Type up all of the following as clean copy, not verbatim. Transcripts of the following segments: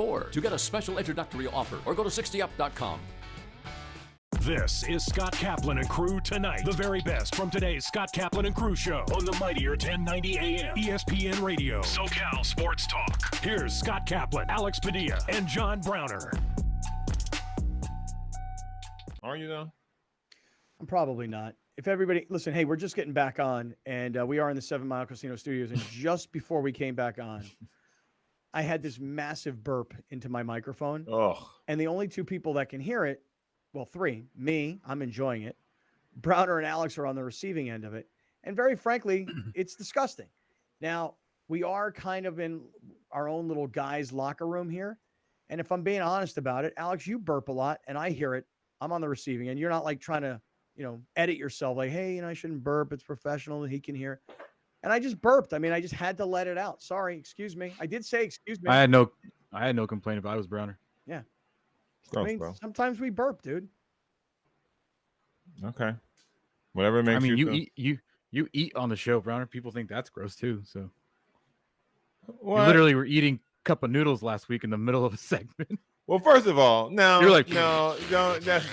To get a special introductory offer or go to 60up.com. This is Scott Kaplan and Crew Tonight. The very best from today's Scott Kaplan and Crew show on the mightier 1090 AM ESPN Radio. SoCal Sports Talk. Here's Scott Kaplan, Alex Padilla, and John Browner. Are you though? I'm probably not. If everybody, listen, hey, we're just getting back on, and we are in the 7 Mile Casino Studios, and just before we came back on, I had this massive burp into my microphone. Oh. And the only two people that can hear it, well, three, me, I'm enjoying it. Browner and Alex are on the receiving end of it. And very frankly, it's disgusting. Now, we are kind of in our own little guys' locker room here. And if I'm being honest about it, Alex, you burp a lot, and I hear it. I'm on the receiving end. You're not like trying to, edit yourself like, hey, I shouldn't burp. It's professional. He can hear. And I just burped. I mean, I just had to let it out. Sorry. Excuse me. I did say, excuse me. I had no complaint about it. I was Browner. Yeah. Gross, I mean, bro. sometimes we burp, dude. Okay. Whatever makes you eat on the show, Browner. People think that's gross too. So what? You literally were eating cup of noodles last week in the middle of a segment. Well, first of all, no, you're like, no, don't. That's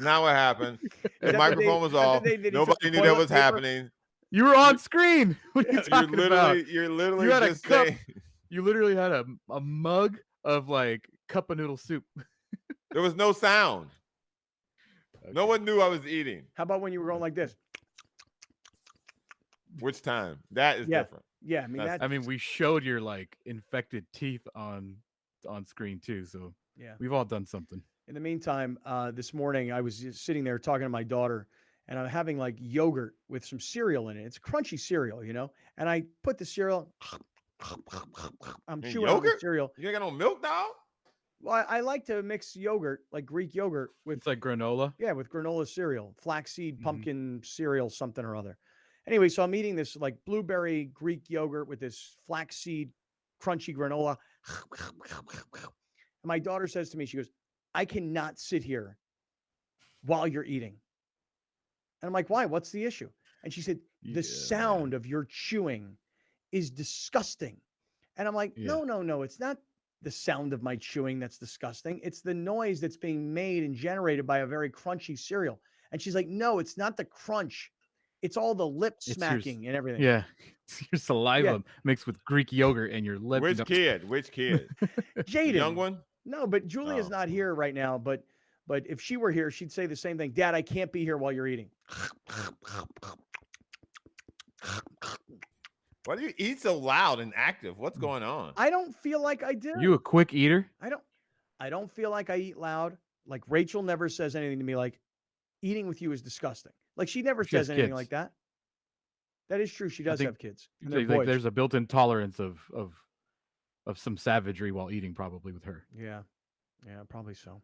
not what happened. The microphone was off. Nobody knew that was happening. You were on screen. What are you talking about? You're literally you had just a cup. saying. You literally had a mug of like cup of noodle soup. There was no sound. Okay. No one knew I was eating. How about when you were going like this? Which time? That is different. Yeah, I mean, we showed your like infected teeth on screen too. So yeah, we've all done something. In the meantime, this morning I was just sitting there talking to my daughter, and I'm having like yogurt with some cereal in it. It's crunchy cereal, and I put the cereal. I'm chewing on the cereal. You ain't got no milk now? Well, I like to mix yogurt, like Greek yogurt, with it's like granola. Yeah, with granola cereal, flaxseed, pumpkin cereal, something or other. Anyway, so I'm eating this like blueberry Greek yogurt with this flaxseed, crunchy granola. And my daughter says to me, she goes, I cannot sit here while you're eating. And I'm like, why? What's the issue? And she said, the sound of your chewing is disgusting. And I'm like, no, it's not the sound of my chewing that's disgusting. It's the noise that's being made and generated by a very crunchy cereal. And she's like, no, it's not the crunch. It's all the lip smacking and everything. Yeah. It's your saliva mixed with Greek yogurt and your lip. Which kid? Jaden. Young one? No, but Julia's not here right now. But if she were here, she'd say the same thing. Dad, I can't be here while you're eating. Why do you eat so loud and active? What's going on? I don't feel like I do. You a quick eater? I don't feel like I eat loud. Like Rachel never says anything to me like eating with you is disgusting. Like she never says anything like that. That is true. She does have kids. Like there's a built-in tolerance of some savagery while eating, probably with her. Yeah, probably so.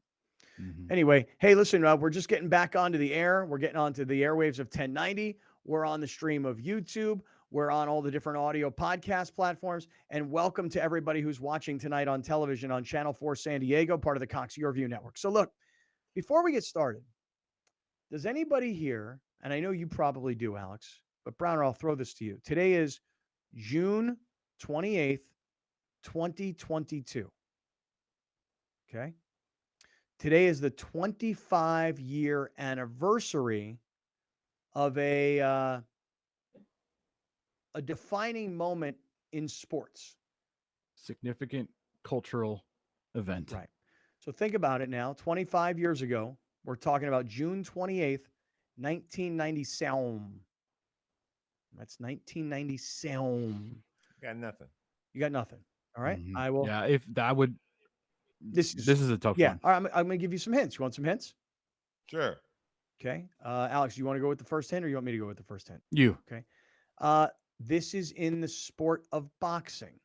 Anyway, hey, listen, we're just getting back onto the air. We're getting onto the airwaves of 1090. We're on the stream of YouTube. We're on all the different audio podcast platforms. And welcome to everybody who's watching tonight on television on Channel 4 San Diego, part of the Cox Yourview Network. So look, before we get started, does anybody here, and I know you probably do, Alex, but Browner, I'll throw this to you. Today is June 28th, 2022. Okay? Today is the 25-year anniversary of a defining moment in sports. Significant cultural event. Right. So think about it now. 25 years ago, we're talking about June 28th, 1997. That's 1997. Got nothing. You got nothing. All right. I will. Yeah. If that would. This is a tough one. Yeah. All right. I'm going to give you some hints. You want some hints? Sure. Okay. Alex, you want to go with the first hint or you want me to go with the first hint? You. Okay. This is in the sport of boxing.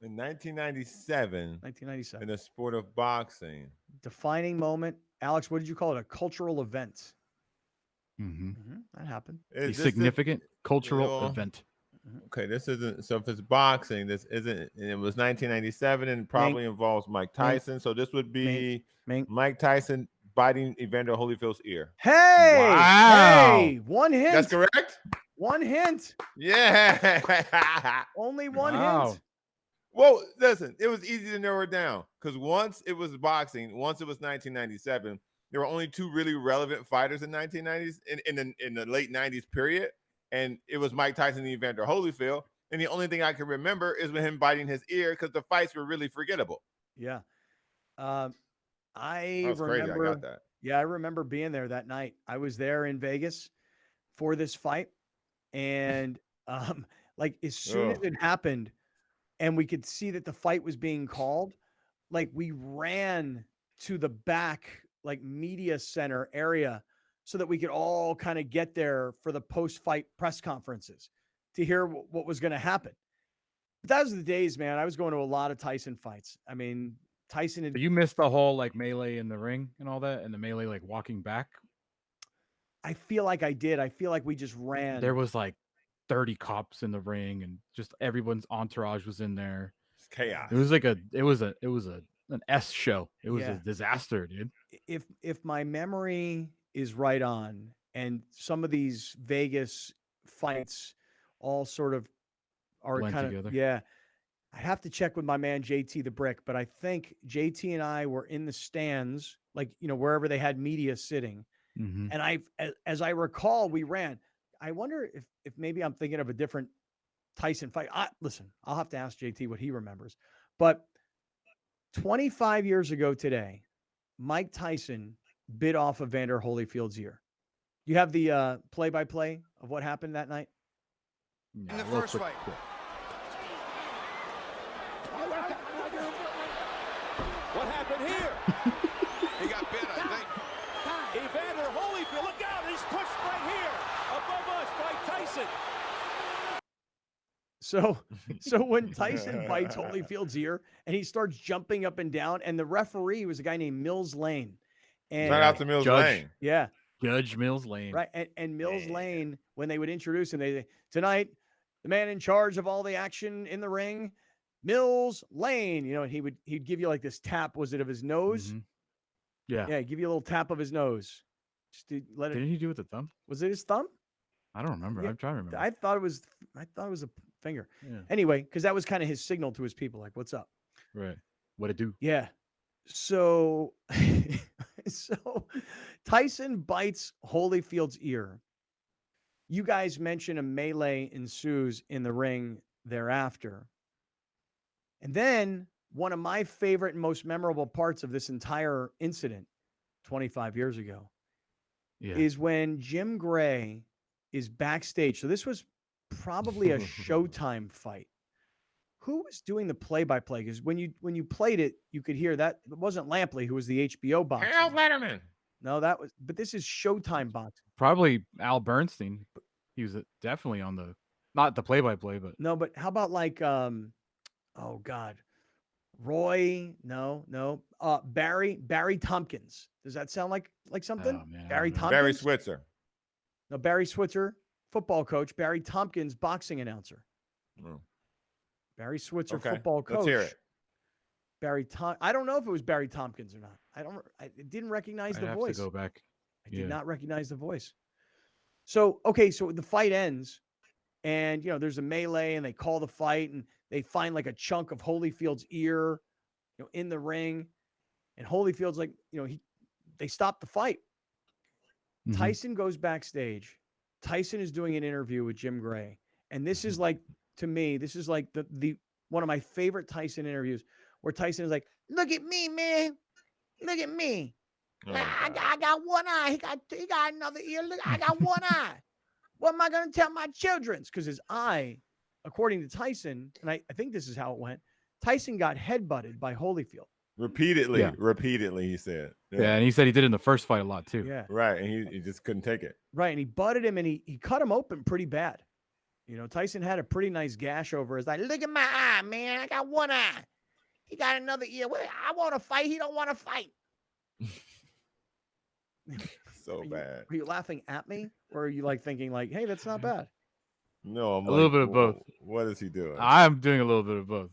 In 1997. 1997. In the sport of boxing. Defining moment. Alex, what did you call it? A cultural event. That happened. A significant cultural event. Okay, this isn't. So if it's boxing, this isn't. And it was 1997, and probably involves Mike Tyson. So this would be Mike Tyson biting Evander Holyfield's ear. Hey! Wow! Hey! One hint. That's correct. One hint. Yeah. Only one hint. Well, listen, it was easy to narrow it down because once it was boxing, once it was 1997, there were only two really relevant fighters in 1990s in the late 90s period, and it was Mike Tyson and Evander Holyfield. And the only thing I can remember is with him biting his ear because the fights were really forgettable. Yeah. That was remember, crazy. I got that. Yeah, I remember being there that night. I was there in Vegas for this fight. And like as soon as it happened and we could see that the fight was being called, like we ran to the back, like media center area so that we could all kind of get there for the post-fight press conferences to hear what was going to happen. But that was the days, man. I was going to a lot of Tyson fights. I mean, Tyson had... You missed the whole like melee in the ring and all that, and the melee like walking back. I feel like I did. I feel like we just ran. There was like 30 cops in the ring, and just everyone's entourage was in there. It's chaos. It was like an S show. It was a disaster, dude. If my memory is right on, and some of these Vegas fights all sort of are blend kind together. of, yeah. I have to check with my man JT the Brick, but I think JT and I were in the stands, like, you know, wherever they had media sitting. Mm-hmm. And as I recall, we ran. I wonder if maybe I'm thinking of a different Tyson fight. Listen, I'll have to ask JT what he remembers. But 25 years ago today, Mike Tyson bit off Evander Holyfield's ear. You have the play-by-play of what happened that night? In the first fight. What happened here? He got bit, I think. Evander Holyfield, look out! He's pushed right here above us by Tyson. So when Tyson bites Holyfield's ear and he starts jumping up and down, and the referee was a guy named Mills Lane. And shout out to Mills Lane. Yeah. Judge Mills Lane. Right. And Mills Lane, when they would introduce him, they tonight, the man in charge of all the action in the ring, Mills Lane, you know, and he'd give you like this tap. Was it of his nose? Mm-hmm. Yeah. Yeah. Give you a little tap of his nose. Just to let it. Didn't he do it with the thumb? Was it his thumb? I don't remember. Yeah, I'm trying to remember. I thought it was a finger. Yeah. Anyway, because that was kind of his signal to his people, like, what's up? Right. What it do? Yeah. So Tyson bites Holyfield's ear. You guys mentioned a melee ensues in the ring thereafter. And then one of my favorite and most memorable parts of this entire incident 25 years ago is when Jim Gray is backstage. So this was probably a Showtime fight. Who was doing the play-by-play? Because when you played it, you could hear that it wasn't Lampley who was the HBO boxer. Harold Letterman. No, but this is Showtime boxing. Probably Al Bernstein. He was definitely on not the play-by-play, but no. But how about like, oh God, Roy? No. Barry Tompkins. Does that sound like something? Oh, man, Barry Tompkins. Barry Switzer. No, Barry Switzer, football coach. Barry Tompkins, boxing announcer. Oh. Barry Switzer, Okay, football coach. let's hear it. I don't know if it was Barry Tompkins or not. I didn't recognize the voice. To go back. I did not recognize the voice. So, okay, so the fight ends and, you know, there's a melee and they call the fight and they find like a chunk of Holyfield's ear, you know, in the ring. And Holyfield's like, you know, they stop the fight. Mm-hmm. Tyson goes backstage. Tyson is doing an interview with Jim Gray. And this is like, to me, this is like the one of my favorite Tyson interviews where Tyson is like, look at me, man. Look at me. Oh, I got one eye. He got another ear. Look, I got one eye. What am I going to tell my children's? Because his eye, according to Tyson, and I think this is how it went, Tyson got headbutted by Holyfield. Repeatedly, he said. Yeah, and he said he did in the first fight a lot too. Yeah. Right, and he just couldn't take it. Right, and he butted him and he cut him open pretty bad. You know, Tyson had a pretty nice gash over his eye. Look at my eye, man. I got one eye. He got another ear. I want to fight. He don't want to fight. So bad. Are you laughing at me? Or are you like thinking like, hey, that's not bad? No, I'm a little bit of both. What is he doing? I'm doing a little bit of both.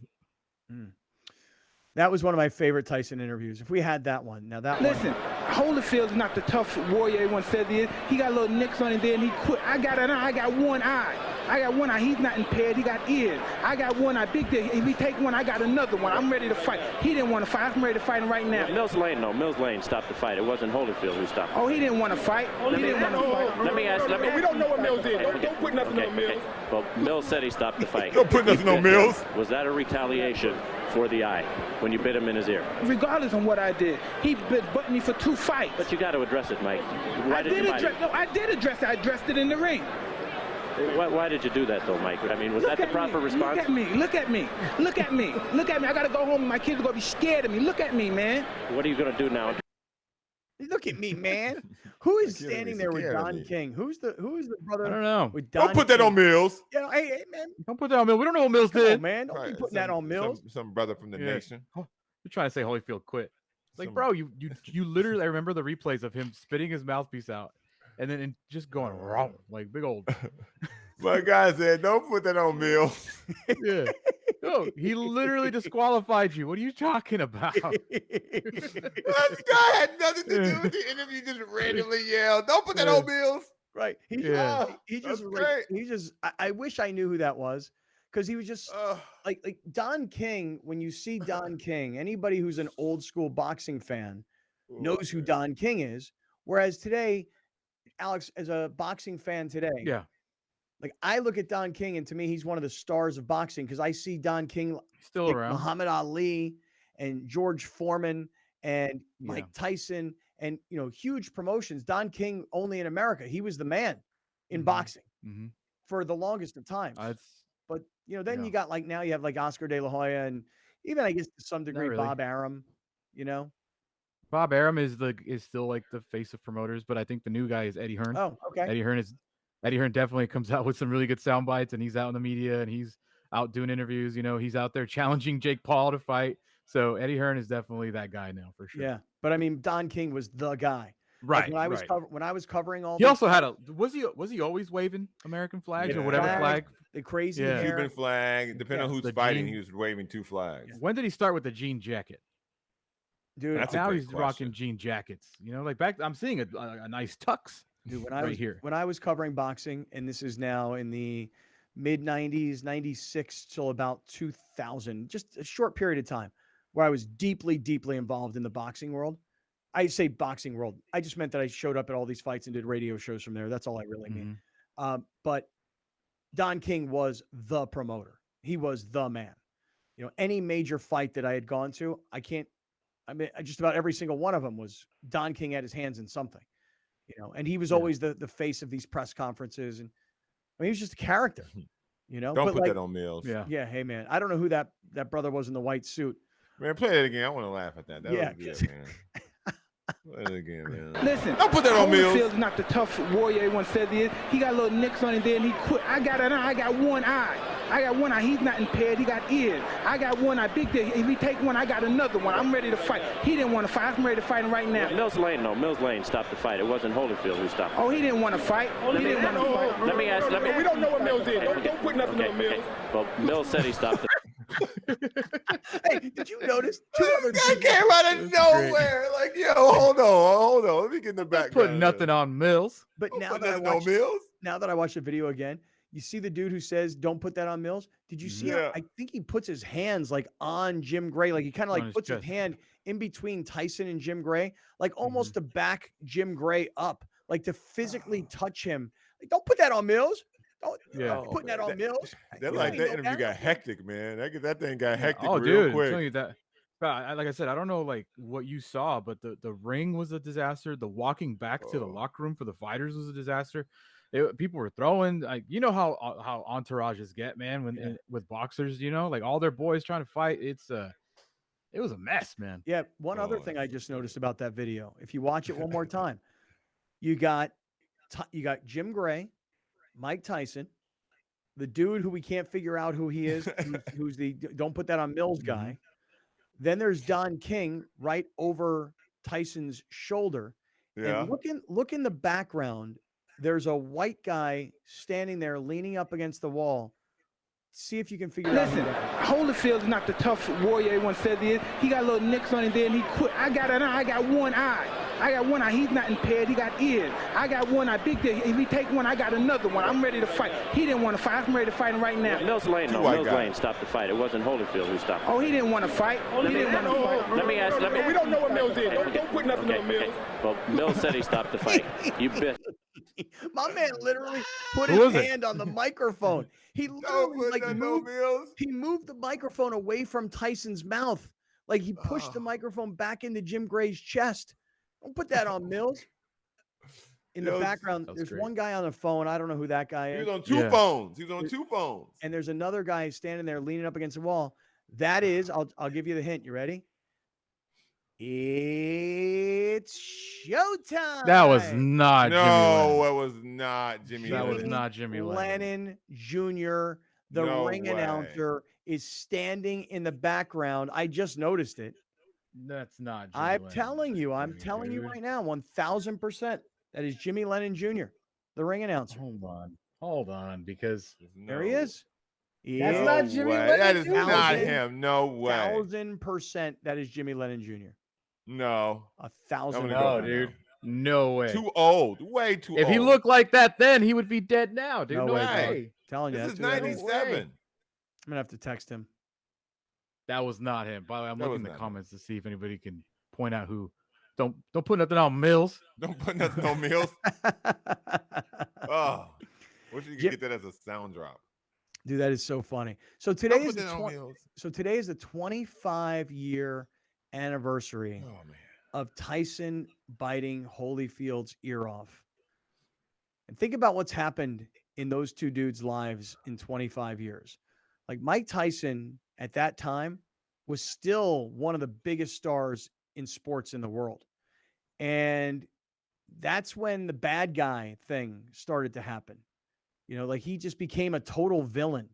That was one of my favorite Tyson interviews. If we had that one. Now that Listen, Holyfield is not the tough warrior everyone says he is. He got little nicks on him there and he quit. I got an eye. I got one eye. I got one eye. He's not impaired. He got ears. I got one eye. Big deal. If he take one, I got another one. I'm ready to fight. He didn't want to fight. I'm ready to fight him right now. Mills Lane, no. Mills Lane stopped the fight. It wasn't Holyfield who stopped. Oh, he didn't want to fight. He didn't want to fight. Let me ask. We don't know what Mills did. Don't put nothing on Mills. Well, Mills said he stopped the fight. Don't put nothing on Mills. Was that a retaliation for the eye when you bit him in his ear? Regardless of what I did, he butted me for 2 fights. But you got to address it, Mike. I did address it. I addressed it in the ring. Why did you do that, though, Mike? I mean, was that the proper response? Look at me. Look at me. Look at me. Look at me. I got to go home and my kids are going to be scared of me. Look at me, man. What are you going to do now? Look at me, man. Who is standing there with Don King? Who's the brother? I don't know. With Don Don't put that King? on Mills. Yeah, hey, man. Don't put that on Mills. We don't know what Mills Come on, did. man. Don't be putting that on Mills. Some brother from the nation. You're trying to say Holyfield quit. Like, Some- bro, you literally, I remember the replays of him spitting his mouthpiece out and then just going wrong, like big old. My guy said, don't put that on Mills. Yeah. No, he literally disqualified you. What are you talking about? This guy had nothing to do with the interview. Just randomly yelled, don't put that on Mills. Right. He just I wish I knew who that was, because he was just like Don King. When you see Don King, anybody who's an old school boxing fan knows who Don King is. Whereas today, Alex, as a boxing fan today, Yeah. like I look at Don King, and to me, he's one of the stars of boxing, because I see Don King Still like around. Muhammad Ali and George Foreman and Mike Tyson and huge promotions. Don King only in America. He was the man in boxing for the longest of times. But then you got like now you have like Oscar De La Hoya and even I guess to some degree really. Bob Arum. Bob Arum is still like the face of promoters, but I think the new guy is Eddie Hearn. Oh, okay. Eddie Hearn definitely comes out with some really good sound bites, and he's out in the media and he's out doing interviews. He's out there challenging Jake Paul to fight. So Eddie Hearn is definitely that guy now for sure. Yeah, but I mean Don King was the guy. Right. Like when I was covering all. He also had was he always waving American flags or whatever flag? The crazy Cuban flag. Depending on who's fighting, he was waving 2 flags. When did he start with the jean jacket? Dude, now he's rocking jean jackets. Like back, I'm seeing a nice tux. Dude, when I was covering boxing, and this is now in the mid 90s, 96 till about 2000, just a short period of time where I was deeply, deeply involved in the boxing world. I say boxing world. I just meant that I showed up at all these fights and did radio shows from there. That's all I really mean. But Don King was the promoter. He was the man. Any major fight that I had gone to, just about every single one of them was Don King had his hands in something, and he was always the face of these press conferences. And he was just a character, Don't put that on Mills. Yeah. Hey man, I don't know who that brother was in the white suit. Man, play it again. I want to laugh at that. That was good, man. Play it again, man. Listen, don't put that on Mills. Holyfield's not the tough warrior everyone says he is. He got little nicks on him there, and he quit. I got an eye. I got one eye. I got one eye. He's not impaired. He got ears. I got one eye. Big deal. If he take one, I got another one. I'm ready to fight. He didn't want to fight. I'm ready to fight him right now. Mills Lane, no. Mills Lane stopped the fight. It wasn't Holyfield who stopped. Oh, he didn't want to fight. He didn't want to fight. Let me ask. We don't know what Mills did. Don't put nothing on Mills. Well, Mills said he stopped the Hey, did you notice two other guy came out of nowhere? Like, yo, hold on. Let me get in the back. Put nothing on Mills. But now that I watch the video again, you see the dude who says, "Don't put that on Mills." Did you see? How, I think he puts his hands like on Jim Gray, like he kind of like puts his hand in between Tyson and Jim Gray, like almost to back Jim Gray up, like to physically touch him. Like, don't put that on Mills. Don't putting that on Mills. That interview got hectic, man. That thing got hectic real dude, quick. I'm telling you that. Like I said, I don't know like what you saw, but the ring was a disaster. The walking back to the locker room for the fighters was a disaster. People were throwing, like, how entourages get, man, with boxers, like all their boys trying to fight. It was a mess, man. Yeah. One other thing I just noticed about that video, if you watch it one more time, you got Jim Gray, Mike Tyson, the dude who we can't figure out who he is, who's the don't put that on Mills guy. Then there's Don King right over Tyson's shoulder. Yeah. And look in the background. There's a white guy standing there leaning up against the wall See if you can figure Listen, out. Holyfield is not the tough warrior everyone says he is. He got little nicks on him there, and he quit. I got an eye. I got one eye. I got one eye. He's not impaired. He got ears. I got one eye. Big day. If he take one, I got another one. I'm ready to fight. He didn't want to fight. I'm ready to fight him right now. Mills Lane stopped the fight. It wasn't Holyfield who stopped. Oh, he didn't want to fight. He didn't want to fight. Let me ask. We don't know what Mills did. Don't put nothing on Mills. Well, Mills said he stopped the fight. You bet. My man literally put Who his was it? hand on the microphone. He literally moved the microphone away from Tyson's mouth. Like he pushed the microphone back into Jim Gray's chest. Don't put that on Mills. In the background, there's great. one guy on the phone. I don't know who that guy is. He was on two phones. He was on two phones. And there's another guy standing there leaning up against the wall. That is, I'll give you the hint. You ready? It's showtime. That was not Jimmy Lennon. No, it was not Jimmy That Lennon. was not Jimmy Lennon. Lennon Jr., the ring announcer, is standing in the background. I just noticed it. That's not Jimmy I'm Lennon. telling you. I'm telling you right now, 1,000%. That is Jimmy Lennon Jr., the ring announcer. Hold on, because there he is. That's not Jimmy Lennon. That is Jr. not him. No way. 1,000% that is Jimmy Lennon Jr. No. 1,000. No, dude. No way. Too old. Way too old. If he looked like that then, he would be dead now, dude. No way. way. Telling you, This is that's 97. I'm gonna have to text him. That was not him. By the way, I'm That looking in was the not comments to see if anybody can point out who. Don't put nothing on Mills. Don't put nothing on Mills. Oh, wish you could get that as a sound drop. Dude, that is so funny. So today Don't is put that on Mills. today is the 25-year anniversary of Tyson biting Holyfield's ear off. And think about what's happened in those two dudes' lives in 25 years. Like Mike Tyson at that time was still one of the biggest stars in sports in the world. And that's when the bad guy thing started to happen. You know, like he just became a total villain.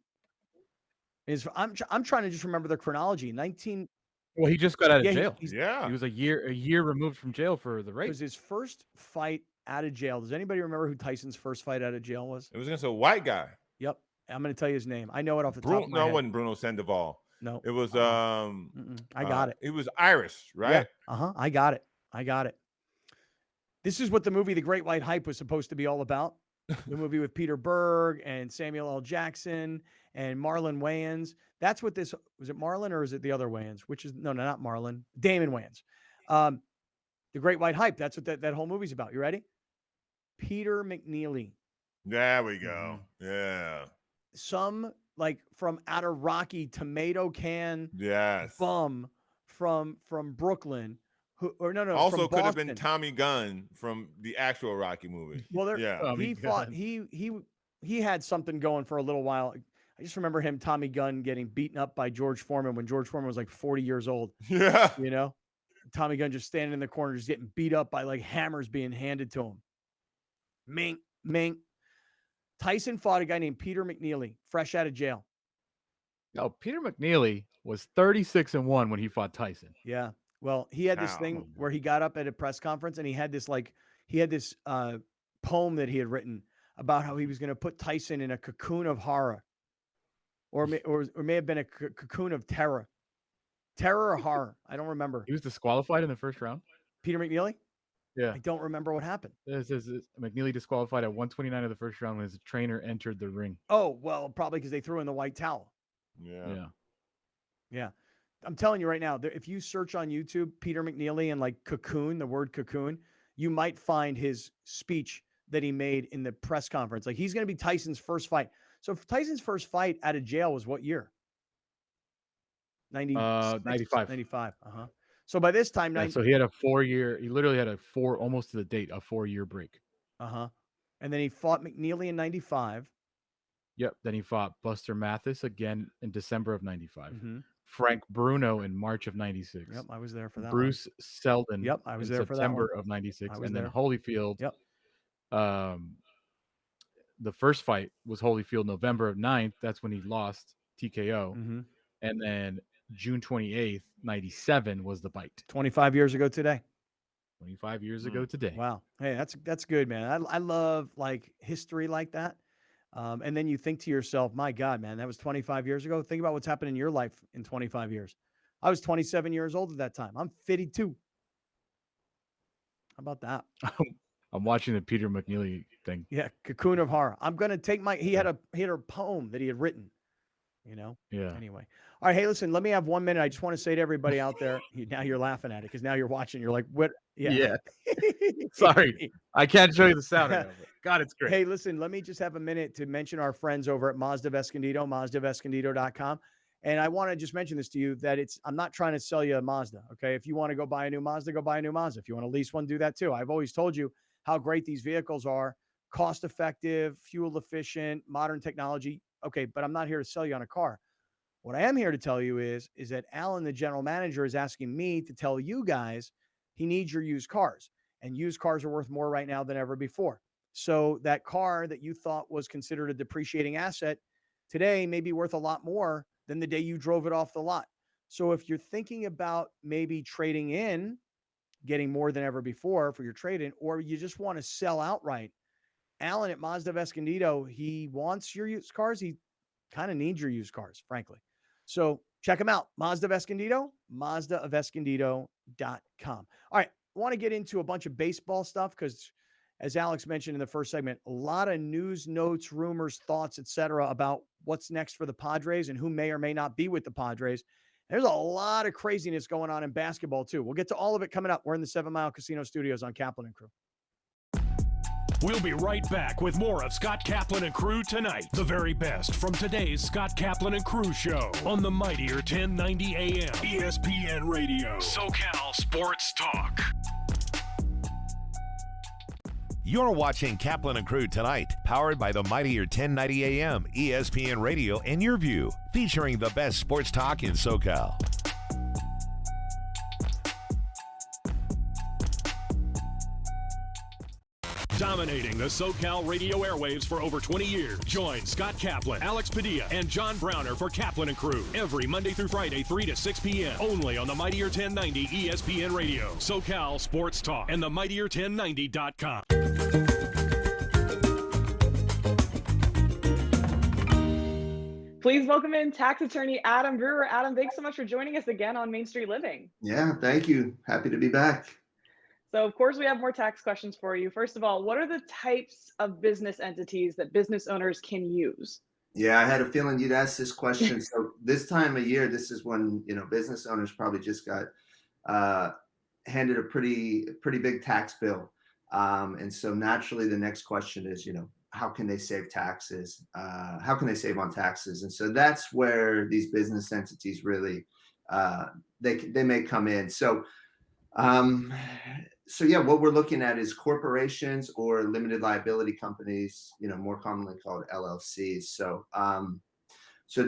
I'm trying to just remember the chronology. Well, he just got out of jail. Yeah. He was a year removed from jail for the It rape. was his first fight out of jail. Does anybody remember who Tyson's first fight out of jail was? It was against a white guy. Yep. I'm going to tell you his name. I know it off the top of my No, head. it wasn't Bruno Sandoval. No. It was I got it. He was Irish, right? Yeah. I got it. This is what the movie The Great White Hype was supposed to be all about. The movie with Peter Berg and Samuel L. Jackson and Marlon Wayans. That's what this was. It Marlon or is it the other Wayans? Which is no, not Marlon. Damon Wayans. The Great White Hype. That's what that whole movie's about. You ready? Peter McNeely. There we go. Yeah. Some like from out of Rocky tomato can bum from Brooklyn. Also could have been Tommy Gunn from the actual Rocky movie. Well, he fought. He had something going for a little while. I just remember him, Tommy Gunn, getting beaten up by George Foreman when George Foreman was like 40 years old. Yeah, you know, Tommy Gunn just standing in the corner, just getting beat up by like hammers being handed to him. Mink. Tyson fought a guy named Peter McNeely, fresh out of jail. No, Peter McNeely was 36-1 when he fought Tyson. Yeah. Well, he had this thing where he got up at a press conference and he had this poem that he had written about how he was going to put Tyson in a cocoon of horror, or may have been a cocoon of terror or horror. I don't remember. He was disqualified in the first round. Peter McNeely. Yeah, I don't remember what happened. This McNeely disqualified at 129 of the first round when his trainer entered the ring. Oh well, probably because they threw in the white towel. Yeah. I'm telling you right now, if you search on YouTube Peter McNeely and like cocoon, the word cocoon, you might find his speech that he made in the press conference. Like he's going to be Tyson's first fight. So Tyson's first fight out of jail was what year? 95. 95. So by this time, so he had a 4-year. He literally had almost to the date, a 4-year break. And then he fought McNeely in 95. Yep. Then he fought Buster Mathis again in December of 95. Frank Bruno in March of 96. Yep, I was there for that. Bruce Seldon. Yep, I was in there for that. September of 96, and then Holyfield. Yep. The first fight was Holyfield November of 9th. That's when he lost TKO, and then June 28th, 97 was the bite. 25 years ago today. 25 years ago today. Wow. Hey, that's good, man. I love like history like that. And then you think to yourself, my God, man, that was 25 years ago. Think about what's happened in your life in 25 years. I was 27 years old at that time. I'm 52. How about that? I'm watching the Peter McNeely thing. Yeah, Cocoon of Horror. I'm gonna take he had a poem that he had written. Yeah. Anyway, all right. Hey, listen. Let me have 1 minute. I just want to say to everybody out there. Now you're laughing at it because now you're watching. You're like, what? Yeah. Sorry, I can't show you the sound right now, but God, it's great. Hey, listen. Let me just have a minute to mention our friends over at Mazda of Escondido, MazdaofEscondido.com. And I want to just mention this to you that I'm not trying to sell you a Mazda. Okay. If you want to go buy a new Mazda, go buy a new Mazda. If you want to lease one, do that too. I've always told you how great these vehicles are, cost effective, fuel efficient, modern technology. Okay. But I'm not here to sell you on a car. What I am here to tell you is that Alan, the general manager, is asking me to tell you guys he needs your used cars. And used cars are worth more right now than ever before. So that car that you thought was considered a depreciating asset today may be worth a lot more than the day you drove it off the lot. So if you're thinking about maybe trading in, getting more than ever before for your trade-in, or you just want to sell outright, Alan at Mazda of Escondido, he wants your used cars. He kind of needs your used cars, frankly. So check them out. Mazda of Escondido, MazdaofEscondido.com. All right. I want to get into a bunch of baseball stuff because, as Alex mentioned in the first segment, a lot of news, notes, rumors, thoughts, etc., about what's next for the Padres and who may or may not be with the Padres. There's a lot of craziness going on in basketball, too. We'll get to all of it coming up. We're in the 7 Mile Casino Studios on Kaplan and Crew. We'll be right back with more of Scott Kaplan and Crew tonight. The very best from today's Scott Kaplan and Crew show on the mightier 1090 AM ESPN Radio. SoCal Sports Talk. You're watching Kaplan and Crew tonight, powered by the mightier 1090 AM ESPN Radio and Your View, featuring the best sports talk in SoCal. Dominating the SoCal radio airwaves for over 20 years. Join Scott Kaplan, Alex Padilla, and John Browner for Kaplan and Crew every Monday through Friday, 3 to 6 p.m. only on the mightier 1090 ESPN Radio, SoCal Sports Talk, and the mightier1090.com. Please welcome in tax attorney Adam Brewer. Adam, thanks so much for joining us again on Main Street Living. Yeah, thank you. Happy to be back. So, of course, we have more tax questions for you. First of all, what are the types of business entities that business owners can use? Yeah, I had a feeling you'd ask this question. So this time of year, this is when, business owners probably just got handed a pretty big tax bill. And so naturally, the next question is, how can they save taxes? How can they save on taxes? And so that's where these business entities really, they may come in. So yeah, what we're looking at is corporations or limited liability companies, more commonly called LLCs. So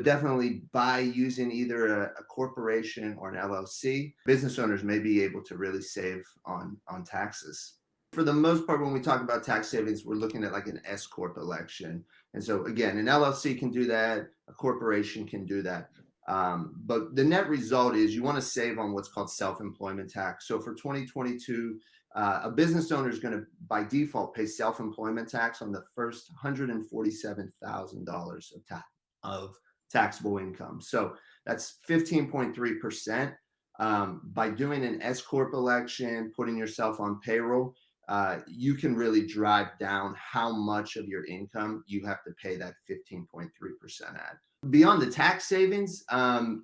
definitely by using either a corporation or an LLC, business owners may be able to really save on taxes. For the most part, when we talk about tax savings, we're looking at like an S Corp election. And so again, an LLC can do that, a corporation can do that. But the net result is you want to save on what's called self-employment tax. So for 2022, a business owner is going to, by default, pay self-employment tax on the first $147,000 of taxable income. So that's 15.3%. By doing an S Corp election, putting yourself on payroll, you can really drive down how much of your income you have to pay that 15.3% at. Beyond the tax savings,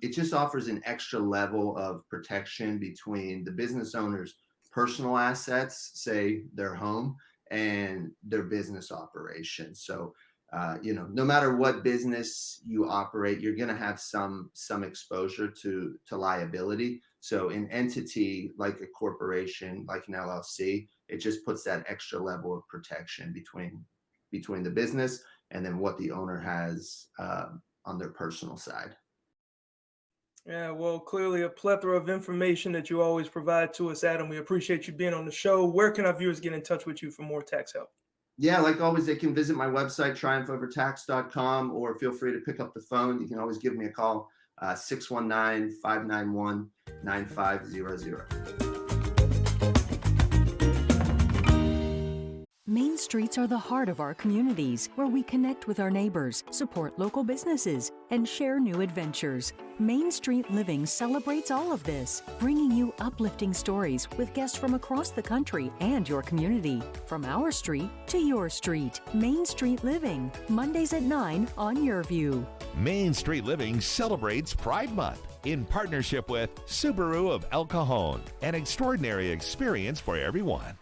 it just offers an extra level of protection between the business owner's personal assets, say their home, and their business operation. So, no matter what business you operate, you're going to have some exposure to liability. So an entity like a corporation, like an LLC, it just puts that extra level of protection between the business and then what the owner has on their personal side. Yeah, well, clearly a plethora of information that you always provide to us, Adam. We appreciate you being on the show. Where can our viewers get in touch with you for more tax help? Yeah, like always, they can visit my website, triumphovertax.com, or feel free to pick up the phone. You can always give me a call, 619-591-9500. Main streets are the heart of our communities, where we connect with our neighbors, support local businesses, and share new adventures. Main Street Living celebrates all of this, bringing you uplifting stories with guests from across the country and your community. From our street to your street, Main Street Living, Mondays at 9 on Your View. Main Street Living celebrates Pride Month in partnership with Subaru of El Cajon, an extraordinary experience for everyone.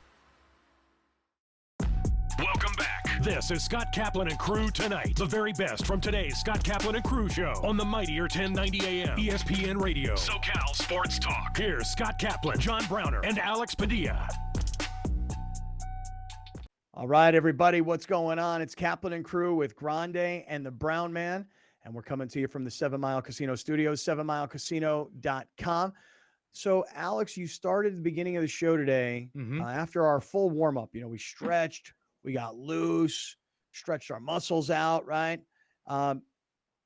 Welcome back. This is Scott Kaplan and Crew Tonight. The very best from today's Scott Kaplan and Crew show on the mightier 1090 AM ESPN Radio. SoCal Sports Talk. Here's Scott Kaplan, John Browner, and Alex Padilla. All right, everybody, what's going on? It's Kaplan and Crew with Grande and the Brown Man, and we're coming to you from the 7 Mile Casino Studios, 7milecasino.com. So, Alex, you started at the beginning of the show today. After our full warm-up, we stretched, we got loose, stretched our muscles out, right? And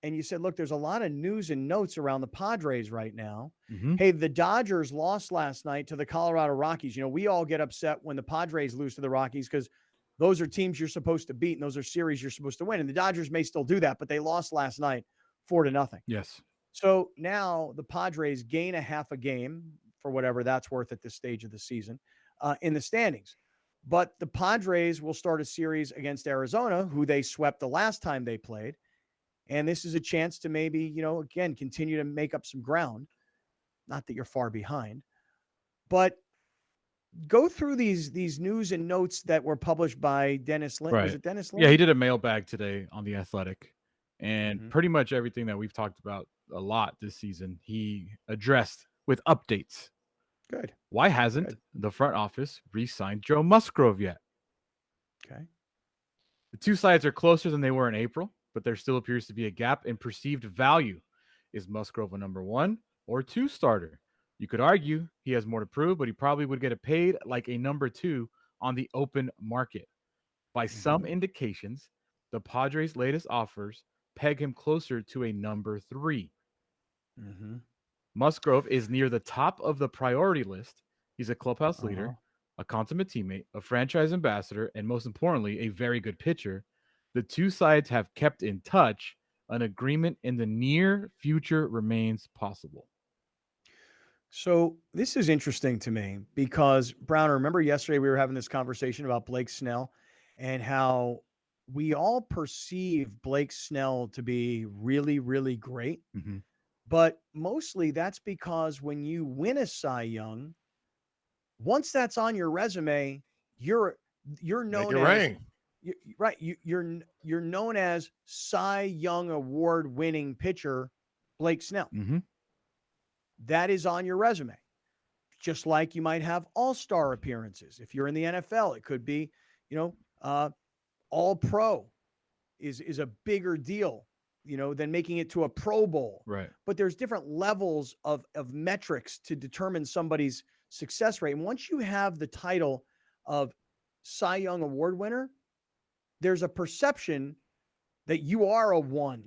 you said, look, there's a lot of news and notes around the Padres right now. Hey, the Dodgers lost last night to the Colorado Rockies. We all get upset when the Padres lose to the Rockies because those are teams you're supposed to beat, and those are series you're supposed to win. And the Dodgers may still do that, but they lost last night 4-0. Yes. So now the Padres gain a half a game, for whatever that's worth at this stage of the season, in the standings. But the Padres will start a series against Arizona, who they swept the last time they played. And this is a chance to maybe, again, continue to make up some ground. Not that you're far behind. But go through these news and notes that were published by Dennis Lynn. Right. Was it Dennis Lynn? Yeah, he did a mailbag today on The Athletic. And pretty much everything that we've talked about a lot this season, he addressed with updates. Good. Why hasn't the front office re-signed Joe Musgrove yet? Okay. The two sides are closer than they were in April, but there still appears to be a gap in perceived value. Is Musgrove a number 1 or 2 starter? You could argue he has more to prove, but he probably would get paid like a number 2 on the open market. By some indications, the Padres' latest offers peg him closer to a number 3. Musgrove is near the top of the priority list. He's a clubhouse leader, a consummate teammate, a franchise ambassador, and most importantly, a very good pitcher. The two sides have kept in touch. An agreement in the near future remains possible. So this is interesting to me because, Brown, remember yesterday we were having this conversation about Blake Snell and how we all perceive Blake Snell to be really, really great. But mostly that's because when you win a Cy Young, once that's on your resume, you're known as you're known as Cy Young Award winning pitcher Blake Snell. That is on your resume. Just like you might have all-star appearances. If you're in the NFL, it could be, all-pro is a bigger deal, than making it to a Pro Bowl. Right. But there's different levels of metrics to determine somebody's success rate. And once you have the title of Cy Young Award winner, there's a perception that you are a 1,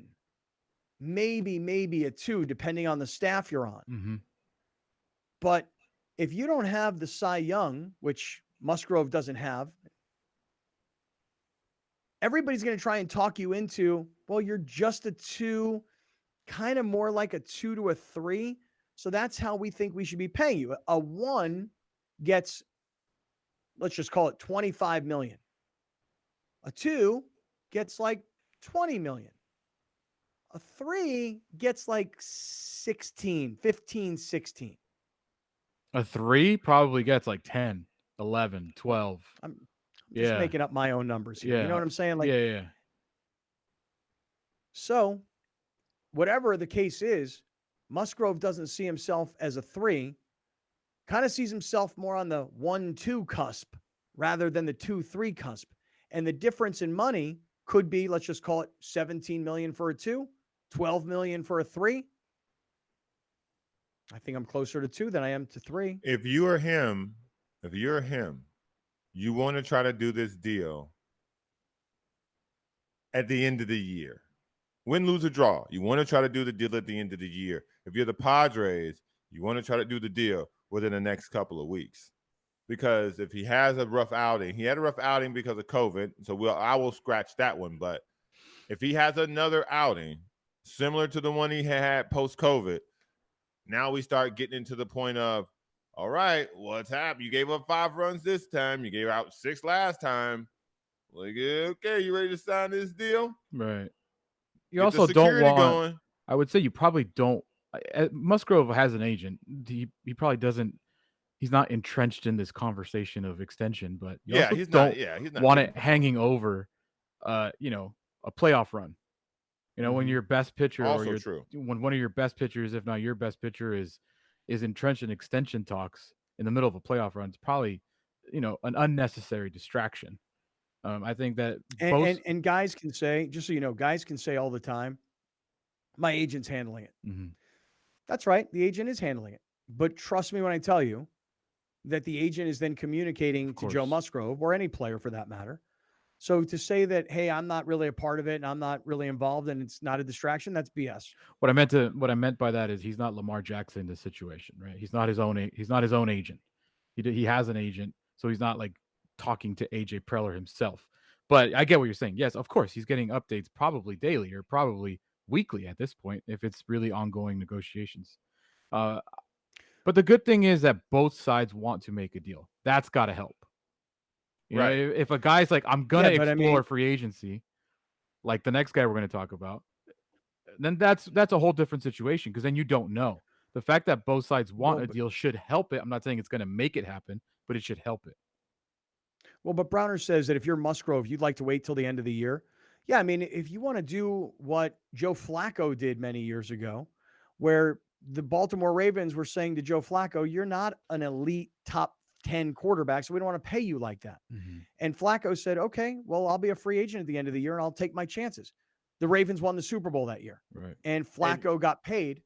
maybe a 2, depending on the staff you're on. But if you don't have the Cy Young, which Musgrove doesn't have, everybody's going to try and talk you into, well, you're just a 2, kind of more like a 2 to a 3. So that's how we think we should be paying you. A 1 gets, let's just call it 25 million. A 2 gets like 20 million. A 3 gets like 16, 15, 16. A 3 probably gets like 10, 11, 12. I'm just making up my own numbers here. You know what I'm saying? Like, yeah. So whatever the case is, Musgrove doesn't see himself as a 3, kind of sees himself more on the 1-2 cusp rather than the 2-3 cusp. And the difference in money could be, let's just call it 17 million for a 2, 12 million for a 3. I think I'm closer to 2 than I am to 3. If you're him, you want to try to do this deal at the end of the year. Win, lose, or draw. You want to try to do the deal at the end of the year. If you're the Padres, you want to try to do the deal within the next couple of weeks. because if he has a rough outing, he had a rough outing because of COVID, so I will scratch that one. But if he has another outing similar to the one he had post-COVID, now we start getting into the point of, all right, what's happened? You gave up 5 runs this time. You gave out 6 last time. Like, okay, you ready to sign this deal? Right. You Get also the don't security want. going. I would say you probably don't. Musgrove has an agent. He probably doesn't. He's not entrenched in this conversation of extension, but you Yeah, also he's don't not. Yeah, he's not. want it hanging over, a playoff run. When your best pitcher Also true. when one of your best pitchers, if not your best pitcher, is entrenched in extension talks in the middle of a playoff run, it's probably, an unnecessary distraction. I think that both. And guys can say, just so you know, guys can say all the time, my agent's handling it. Mhm. That's right. The agent is handling it. But trust me when I tell you that the agent is then communicating to Joe Musgrove or any player for that matter. So to say that, hey, I'm not really a part of it and I'm not really involved and it's not a distraction, that's BS. What I meant by that is he's not Lamar Jackson in this situation, right? He's not his own agent. He has an agent, so he's not like talking to AJ Preller himself. But I get what you're saying. Yes, of course, he's getting updates probably daily or probably weekly at this point if it's really ongoing negotiations. But the good thing is that both sides want to make a deal. That's got to help. Right. If a guy's like, I'm gonna Yeah, but I explore mean- free agency, like the next guy we're going to talk about, then that's a whole different situation because then you don't know. The fact that both sides want a deal should help it. I'm not saying it's going to make it happen, but it should help it. Well, but Browner says that if you're Musgrove, you'd like to wait till the end of the year. Yeah, I mean, if you want to do what Joe Flacco did many years ago, where the Baltimore Ravens were saying to Joe Flacco, you're not an elite top 10 quarterback, so we don't want to pay you like that. And Flacco said, okay, well, I'll be a free agent at the end of the year and I'll take my chances. The Ravens won the Super Bowl that year. Right. And Flacco got paid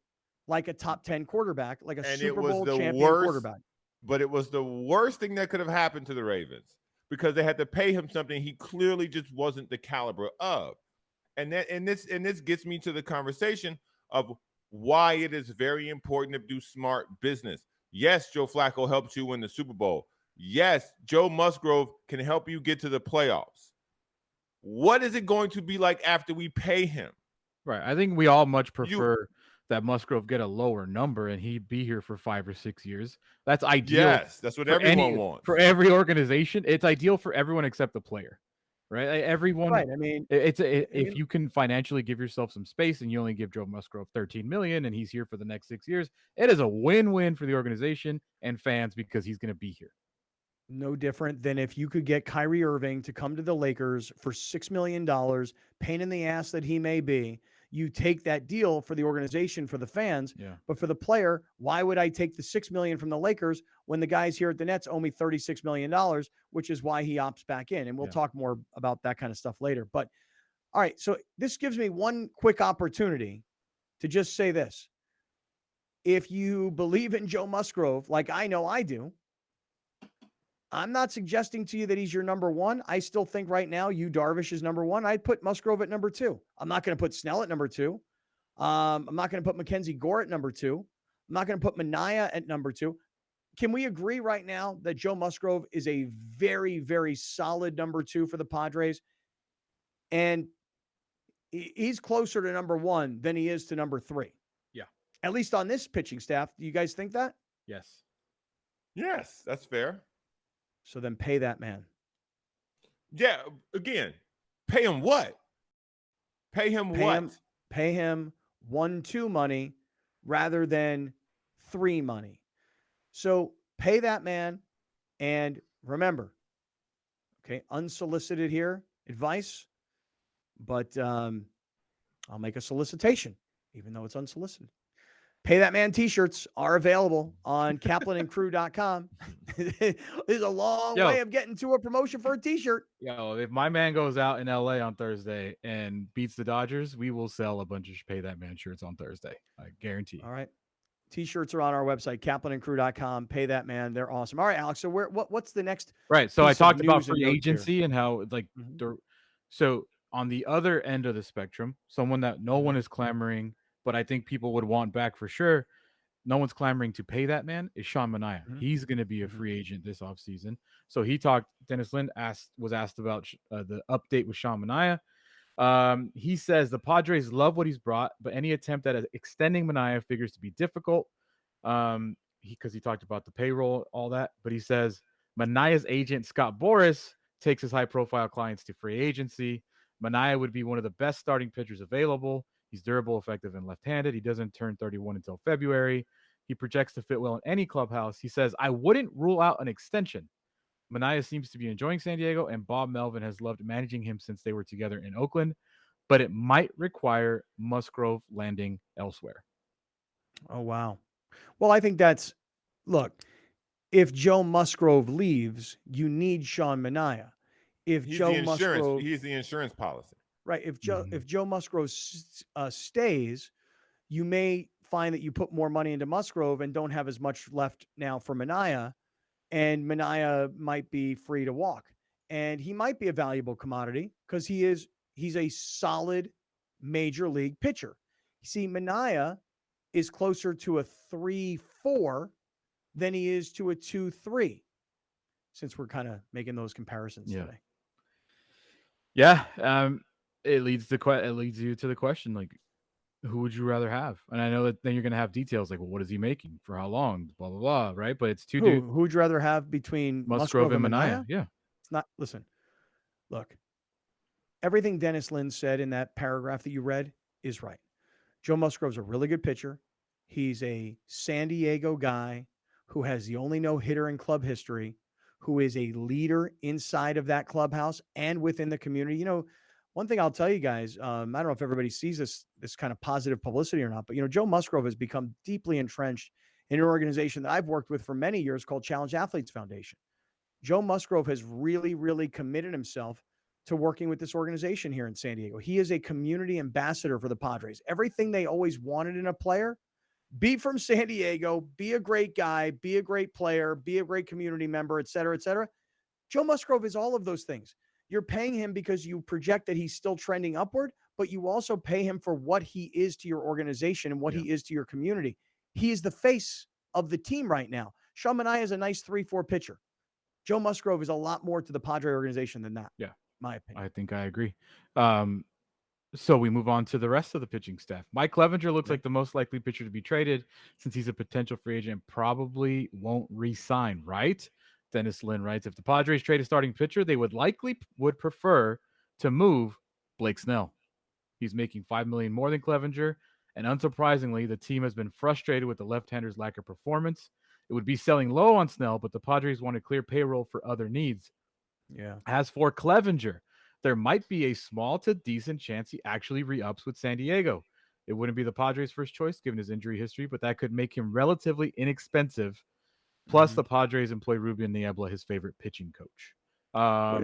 like a top 10 quarterback, like a And Super it was Bowl the champion worst, quarterback. but it was the worst thing that could have happened to the Ravens because they had to pay him something he clearly just wasn't the caliber of. And this gets me to the conversation of why it is very important to do smart business. Yes, Joe Flacco helped you win the Super Bowl. Yes, Joe Musgrove can help you get to the playoffs. What is it going to be like after we pay him? Right. I think we all much prefer that Musgrove get a lower number and he'd be here for 5 or 6 years. That's ideal. Yes, that's what everyone wants. For every organization, it's ideal for everyone except the player. Right? Everyone. Right. I mean, if you can financially give yourself some space and you only give Joe Musgrove $13 million and he's here for the next 6 years, it is a win-win for the organization and fans because he's going to be here. No different than if you could get Kyrie Irving to come to the Lakers for $6 million, pain in the ass that he may be. You take that deal for the organization, for the fans, but for the player, why would I take the $6 million from the Lakers when the guys here at the Nets owe me $36 million, which is why he opts back in. And we'll talk more about that kind of stuff later. But all right, so this gives me one quick opportunity to just say this. If you believe in Joe Musgrove, like I know I do, I'm not suggesting to you that he's your number one. I still think right now Yu Darvish is number one. I'd put Musgrove at number two. I'm not going to put Snell at number two. I'm not going to put Mackenzie Gore at number two. I'm not going to put Minaya at number two. Can we agree right now that Joe Musgrove is a very, very solid number two for the Padres? And he's closer to number one than he is to number three. Yeah. At least on this pitching staff. Do you guys think that? Yes. Yes, that's fair. So then pay that man. Yeah, again, pay him what? Pay him what? Pay him 1-2 money rather than 3 money. So pay that man. And remember, okay, unsolicited here, advice, but I'll make a solicitation, even though it's unsolicited. Pay That Man t-shirts are available on kaplanandcrew.com. This is a long way of getting to a promotion for a t-shirt. Yo, if my man goes out in LA on Thursday and beats the Dodgers, we will sell a bunch of Pay That Man shirts on Thursday. I guarantee. All right. T-shirts are on our website, kaplanandcrew.com. Pay That Man. They're awesome. All right, Alex. So what's the next? Right. So I piece of talked about news and free notes agency here? and how so on the other end of the spectrum, someone that no one is clamoring, but I think people would want back for sure, no one's clamoring to pay that man is Sean Manaea. Mhm. He's going to be a free agent this offseason. So he talked. Dennis Lin was asked about the update with Sean Manaea. He says the Padres love what he's brought, but any attempt at extending Manaea figures to be difficult. Because he talked about the payroll, all that. But he says Manaea's agent Scott Boras takes his high-profile clients to free agency. Manaea would be one of the best starting pitchers available. He's durable, effective, and left-handed. He doesn't turn 31 until February. He projects to fit well in any clubhouse. He says, I wouldn't rule out an extension. Manaea seems to be enjoying San Diego, and Bob Melvin has loved managing him since they were together in Oakland, but it might require Musgrove landing elsewhere. Oh, wow. Well, I think look, if Joe Musgrove leaves, you need Sean Manaea. If He's Joe the insurance. Musgrove, He's the insurance policy. right? If Joe Musgrove stays, you may find that you put more money into Musgrove and don't have as much left now for Manaea, and Manaea might be free to walk, and he might be a valuable commodity because he's a solid major league pitcher. See, Manaea is closer to a 3-4 than he is to a 2-3, since we're kind of making those comparisons today. Yeah. It leads you to the question, like, who would you rather have? And I know that then you're going to have details like, well, what is he making for how long? Blah, blah, blah. Right. But it's two dudes. Who would you rather have between Musgrove and Manaea? Yeah. It's not, listen, look, everything Dennis Lin said in that paragraph that you read is right. Joe Musgrove's a really good pitcher. He's a San Diego guy who has the only no-hitter in club history, who is a leader inside of that clubhouse and within the community. You know, one thing I'll tell you guys, I don't know if everybody sees this kind of positive publicity or not, but, Joe Musgrove has become deeply entrenched in an organization that I've worked with for many years called Challenge Athletes Foundation. Joe Musgrove has really, really committed himself to working with this organization here in San Diego. He is a community ambassador for the Padres. Everything they always wanted in a player, be from San Diego, be a great guy, be a great player, be a great community member, et cetera, et cetera. Joe Musgrove is all of those things. You're paying him because you project that he's still trending upward, but you also pay him for what he is to your organization and what he is to your community. He is the face of the team right now. Sean Manaea is a nice 3-4 pitcher. Joe Musgrove is a lot more to the Padre organization than that. Yeah. My opinion. I think I agree. So we move on to the rest of the pitching staff. Mike Clevenger looks like the most likely pitcher to be traded since he's a potential free agent and probably won't re-sign, right? Dennis Lin writes, if the Padres trade a starting pitcher, they would prefer to move Blake Snell. He's making $5 million more than Clevenger, and unsurprisingly, the team has been frustrated with the left-hander's lack of performance. It would be selling low on Snell, but the Padres want to clear payroll for other needs. Yeah. As for Clevenger, there might be a small to decent chance he actually re-ups with San Diego. It wouldn't be the Padres' first choice given his injury history, but that could make him relatively inexpensive. Plus, the Padres employ Ruben Niebla, his favorite pitching coach. What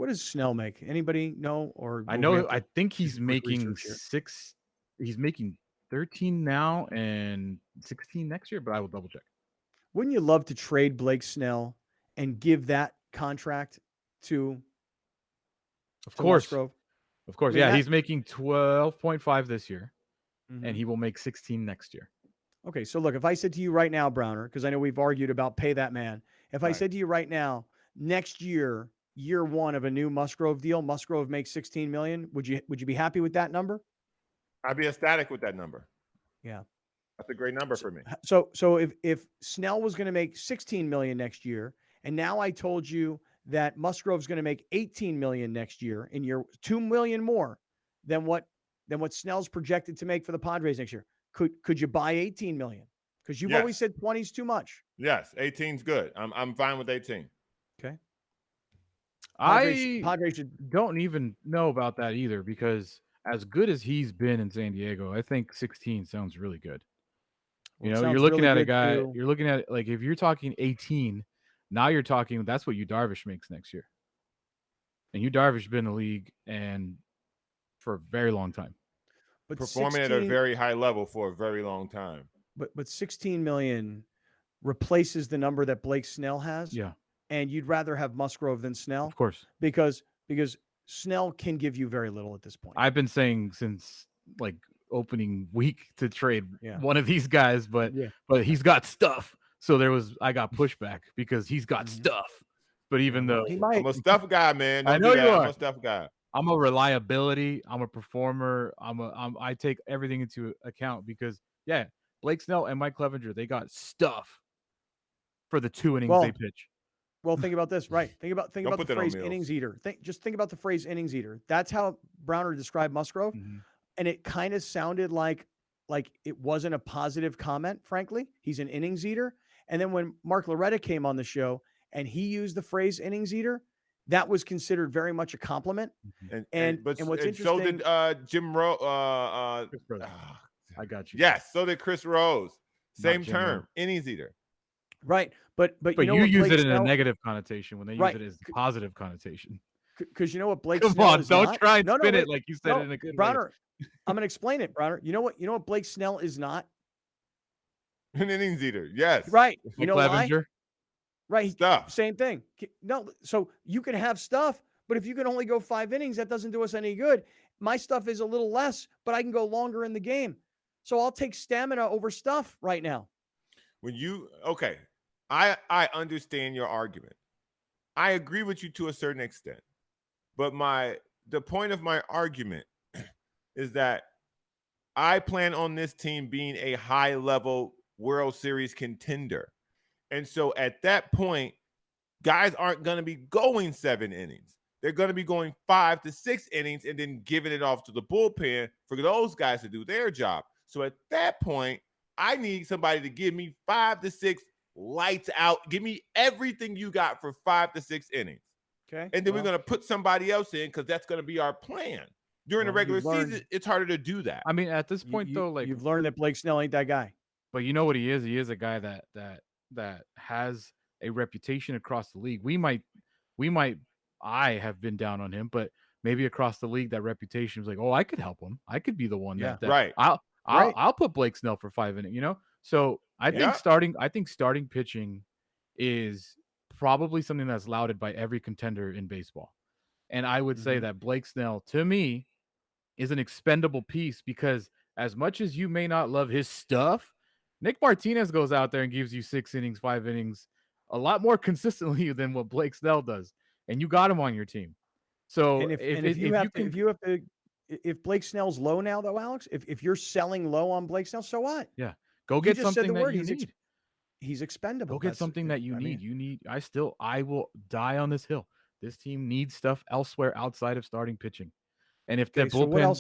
does Snell make? Anybody know? Or I know. I think he's making six. He's making 13 now and 16 next year, but I will double check. Wouldn't you love to trade Blake Snell and give that contract to? Of course. Musgrove? Of course. I mean, yeah, he's making 12.5 this year, Mhm. and he will make 16 next year. Okay, so look, if I said to you right now, Browner, because I know we've argued about pay that man. If I said to you right now, next year, year one of a new Musgrove deal, Musgrove makes $16 million, would you be happy with that number? I'd be ecstatic with that number. Yeah. That's a great number for me. So if Snell was going to make $16 million next year, and now I told you that Musgrove's going to make $18 million next year, and you're $2 million more than what Snell's projected to make for the Padres next year, could you buy $18 million? Because you've always said 20 is too much. Yes, 18's good. I'm fine with 18. Okay. Padres don't even know about that either, because as good as he's been in San Diego, I think 16 sounds really good. Well, you're looking really at a good guy, too. you're looking at, like, if you're talking 18, now you're talking, that's what Yu Darvish makes next year. And Yu Darvish has been in the league and for a very long time. But Performing at a very high level for a very long time. But 16 million replaces the number that Blake Snell has. Yeah. And you'd rather have Musgrove than Snell? Of course. Because Snell can give you very little at this point. I've been saying since like opening week to trade Yeah. one of these guys, but he's got stuff. So I got pushback because he's got stuff. But even though I'm a stuff guy, man. Don't I know do that. you are. I'm a stuff guy. I'm a reliability. I'm a performer. I take everything into account because Blake Snell and Mike Clevenger, they got stuff for the 2 innings they pitch. Well, think about this, right? Think about Don't the put that on phrase Mills. innings eater. Think about the phrase innings eater. That's how Browner described Musgrove, and it kind of sounded like it wasn't a positive comment. Frankly, he's an innings eater. And then when Mark Loretta came on the show and he used the phrase innings eater, that was considered very much a compliment. And what's interesting, so did Jim Rose. I got you. Yes, so did Chris Rose. Same Jim term, Rose. innings eater. Right, but you know what use Blake it in Snell, a negative connotation when they use it as a positive connotation. Because you know what Blake Come Snell on, is don't not? try and No, spin wait. it like you said it in a good way. Browner, I'm going to explain it, Browner. You know what Blake Snell is not? An innings eater, yes. Right. You know Clevenger? why? Right. Stuff. Same thing. No, so you can have stuff, but if you can only go 5 innings, that doesn't do us any good. My stuff is a little less, but I can go longer in the game. So I'll take stamina over stuff right now. I understand your argument. I agree with you to a certain extent. But the point of my argument is that I plan on this team being a high-level World Series contender. And so at that point, guys aren't going to be going 7 innings. They're going to be going 5 to 6 innings and then giving it off to the bullpen for those guys to do their job. So at that point, I need somebody to give me 5 to 6 lights out. Give me everything you got for 5 to 6 innings. Okay. And then we're going to put somebody else in because that's going to be our plan. During the regular season, it's harder to do that. I mean, at this point, though, like you've learned that Blake Snell ain't that guy. But you know what he is? He is a guy that has a reputation across the league. I have been down on him, but maybe across the league, that reputation was like, oh, I could help him. I could be the one that right. I'll put Blake Snell for 5 innings, So I think starting pitching is probably something that's lauded by every contender in baseball. And I would say that Blake Snell, to me, is an expendable piece because as much as you may not love his stuff, Nick Martinez goes out there and gives you 6 innings, 5 innings, a lot more consistently than what Blake Snell does. And you got him on your team. So if Blake Snell's low now, though, Alex, if you're selling low on Blake Snell, so what? Yeah. Go get something that you need. He's expendable. Go get something that you need. I will die on this hill. This team needs stuff elsewhere outside of starting pitching. And if the bullpen,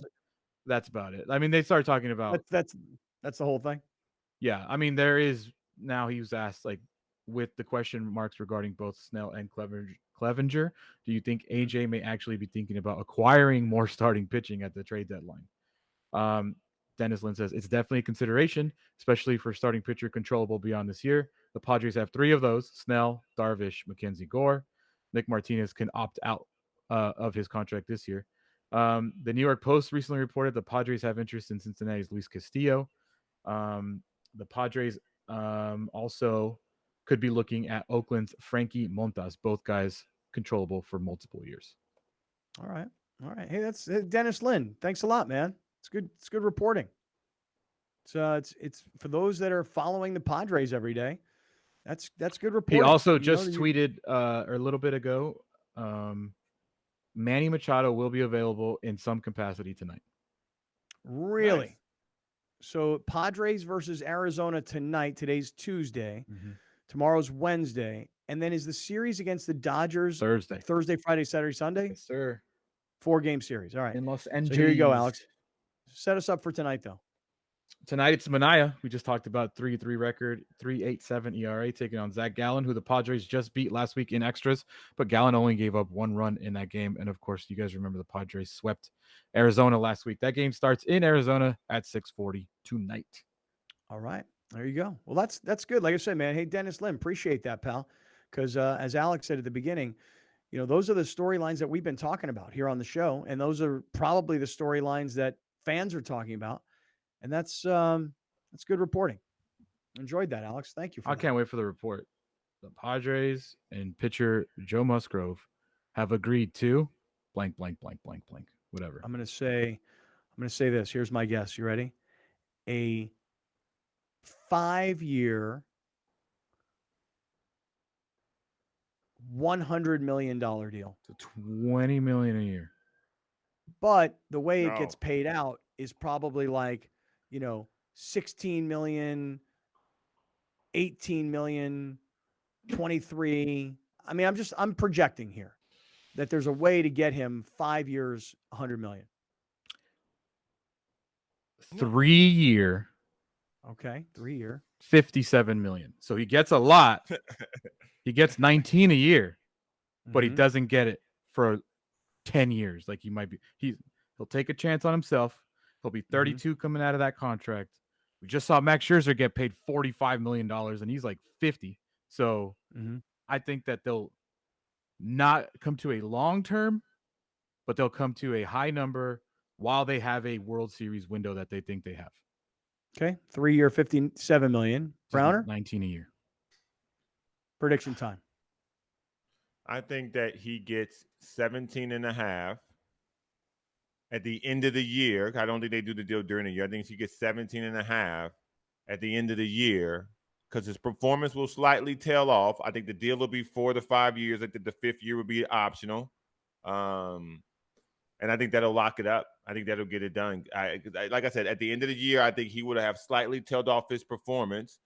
that's about it. I mean, they started talking about that's the whole thing. Yeah, I mean, there is now. He was asked with the question marks regarding both Snell and Clevenger. Do you think AJ may actually be thinking about acquiring more starting pitching at the trade deadline? Dennis Lynn says it's definitely a consideration, especially for starting pitcher controllable beyond this year. The Padres have 3 of those: Snell, Darvish, Mackenzie Gore. Nick Martinez can opt out of his contract this year. The New York Post recently reported the Padres have interest in Cincinnati's Luis Castillo. The Padres also could be looking at Oakland's Frankie Montas, both guys controllable for multiple years. All right. Hey, that's Dennis Lynn. Thanks a lot, man. It's good. It's good reporting. It's for those that are following the Padres every day. That's good reporting. He also just tweeted a little bit ago. Manny Machado will be available in some capacity tonight. Really? Nice. So Padres versus Arizona tonight. Today's Tuesday. Tomorrow's Wednesday. And then is the series against the Dodgers Thursday, Friday, Saturday, Sunday? Yes, sir. 4-game series. All right. In Los Angeles. So here you go, Alex. Set us up for tonight, though. Tonight it's Manaea. We just talked about 3-3 record, 3.87 ERA, taking on Zach Gallen, who the Padres just beat last week in extras. But Gallen only gave up 1 run in that game. And of course, you guys remember the Padres swept Arizona last week. That game starts in Arizona at 6:40 tonight. All right. There you go. Well, that's good. Like I said, man. Hey, Dennis Lim, appreciate that, pal. Because as Alex said at the beginning, those are the storylines that we've been talking about here on the show. And those are probably the storylines that fans are talking about. And that's good reporting. Enjoyed that, Alex. Thank you for that. Can't wait for the report. The Padres and pitcher Joe Musgrove have agreed to blank, blank, blank, blank, blank, whatever. I'm going to say I'm going to say this. Here's my guess. You ready? A 5-year, $100 million deal. So $20 million a year. But the way it gets paid out is probably like, 16 million, 18 million, 23. I mean, I'm projecting here that there's a way to get him 5 years, 100 million. 3 year. Okay. 3 year. 57 million. So he gets a lot. He gets 19 a year, but he doesn't get it for 10 years. Like he might be, he'll take a chance on himself. He'll be 32 coming out of that contract. We just saw Max Scherzer get paid $45 million and he's like 50. So I think that they'll not come to a long term, but they'll come to a high number while they have a World Series window that they think they have. Okay. 3 year, 57 million. Browner? 19 a year. Prediction time. I think that he gets 17 and a half at the end of the year. I don't think they do the deal during the year. I think he gets 17 and a half at the end of the year because his performance will slightly tail off. I think the deal will be 4 to 5 years. I think the 5th year will be optional. And I think that'll lock it up. I think that'll get it done. Like I said, at the end of the year, I think he would have slightly tailed off his performance.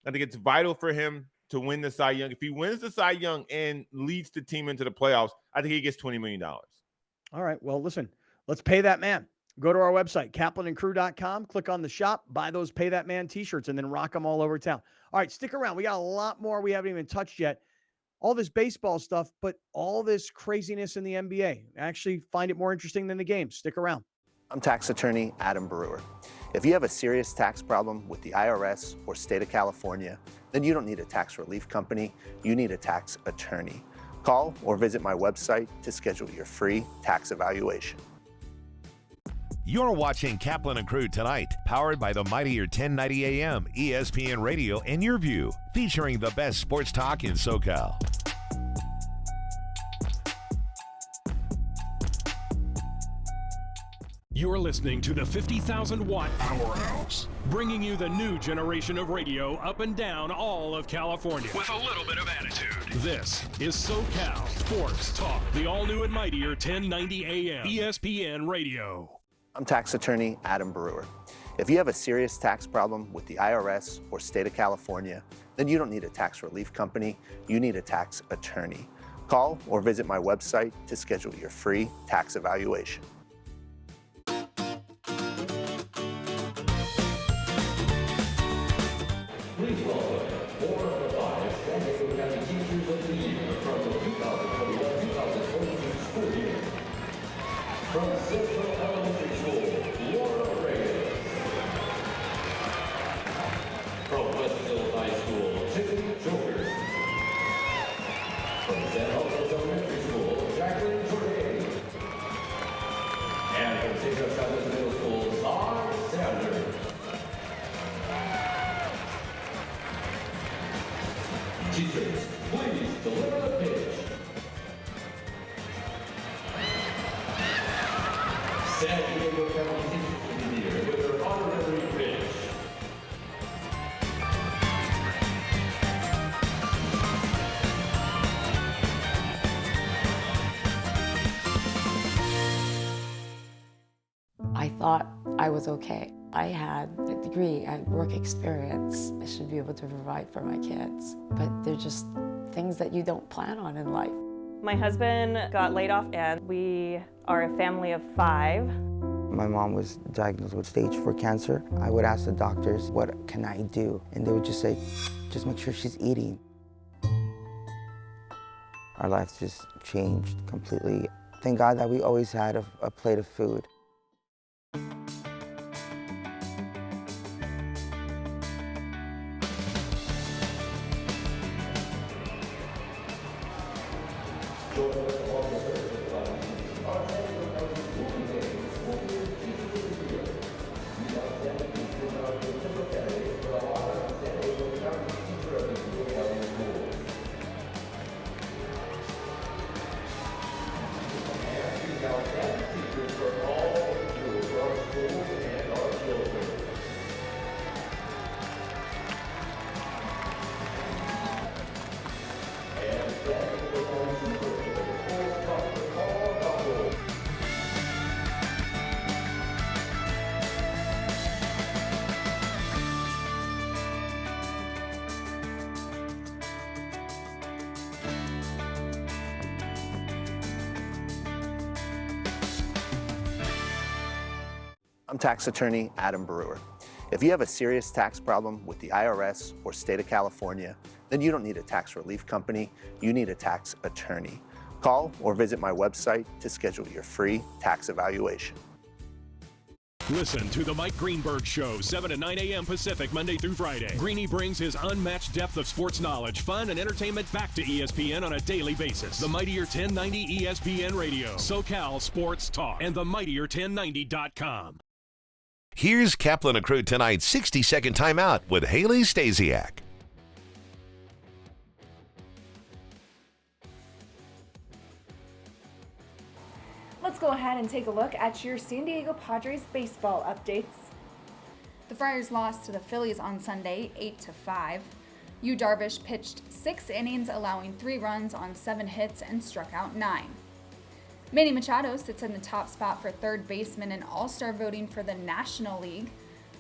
I think it's vital for him to win the Cy Young. If he wins the Cy Young and leads the team into the playoffs, I think he gets $20 million. All right. Well, listen, let's pay that man. Go to our website, kaplanandcrew.com, click on the shop, buy those Pay That Man t-shirts, and then rock them all over town. All right, stick around. We got a lot more we haven't even touched yet. All this baseball stuff, but all this craziness in the NBA. I actually find it more interesting than the game. Stick around. I'm tax attorney Adam Brewer. If you have a serious tax problem with the IRS or state of California, then you don't need a tax relief company, you need a tax attorney. Call or visit my website to schedule your free tax evaluation. You're watching Kaplan and Crew tonight, powered by the mightier 1090 AM, ESPN Radio, and Your View, featuring the best sports talk in SoCal. You're listening to the 50,000-watt Powerhouse, bringing you the new generation of radio up and down all of California with a little bit of attitude. This is SoCal Sports Talk, the all-new and mightier 1090 AM, ESPN Radio. I'm tax attorney Adam Brewer. If you have a serious tax problem with the IRS or state of California, then you don't need a tax relief company, you need a tax attorney. Call or visit my website to schedule your free tax evaluation. Please welcome 4 of the 5 San Diego County Teachers of the Year from the 2021-2022 school year. From Central Elementary School, Laura Reyes. From Westville High School, Tiffany Jokers. From San Jose Elementary School, Jacqueline Jordan. And from St. Joe Southwest Middle School, Todd Sanders. Teachers, please deliver the pitch. San Diego County Teachers of the Year with their honorary pitch. I thought I was okay. I had a degree, I had work experience. I should be able to provide for my kids. But they're just things that you don't plan on in life. My husband got laid off and we are a family of 5. My mom was diagnosed with stage 4 cancer. I would ask the doctors, what can I do? And they would just say, just make sure she's eating. Our lives just changed completely. Thank God that we always had a plate of food. I'm tax attorney Adam Brewer. If you have a serious tax problem with the IRS or state of California, then you don't need a tax relief company, you need a tax attorney. Call or visit my website to schedule your free tax evaluation. Listen to the Mike Greenberg Show, 7 to 9 a.m. Pacific, Monday through Friday. Greeny brings his unmatched depth of sports knowledge, fun, and entertainment back to ESPN on a daily basis. The Mightier 1090 ESPN Radio, SoCal Sports Talk, and the Mightier1090.com. Here's Kaplan and Crew tonight's 60-second timeout with Haley Stasiak. Let's go ahead and take a look at your San Diego Padres baseball updates. The Friars lost to the Phillies on Sunday, 8-5. Yu Darvish pitched 6 innings, allowing 3 runs on 7 hits and struck out 9. Manny Machado sits in the top spot for third baseman in All-Star voting for the National League.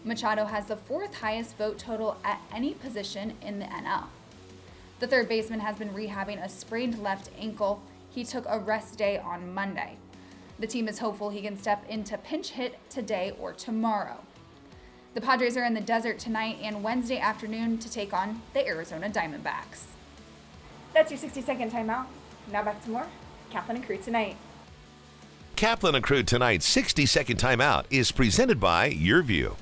Machado has the 4th highest vote total at any position in the NL. The third baseman has been rehabbing a sprained left ankle. He took a rest day on Monday. The team is hopeful he can step into pinch hit today or tomorrow. The Padres are in the desert tonight and Wednesday afternoon to take on the Arizona Diamondbacks. That's your 60-second timeout. Now back to more Kaplan and Crew tonight. Kaplan and Crew tonight's 60-second timeout is presented by Your View.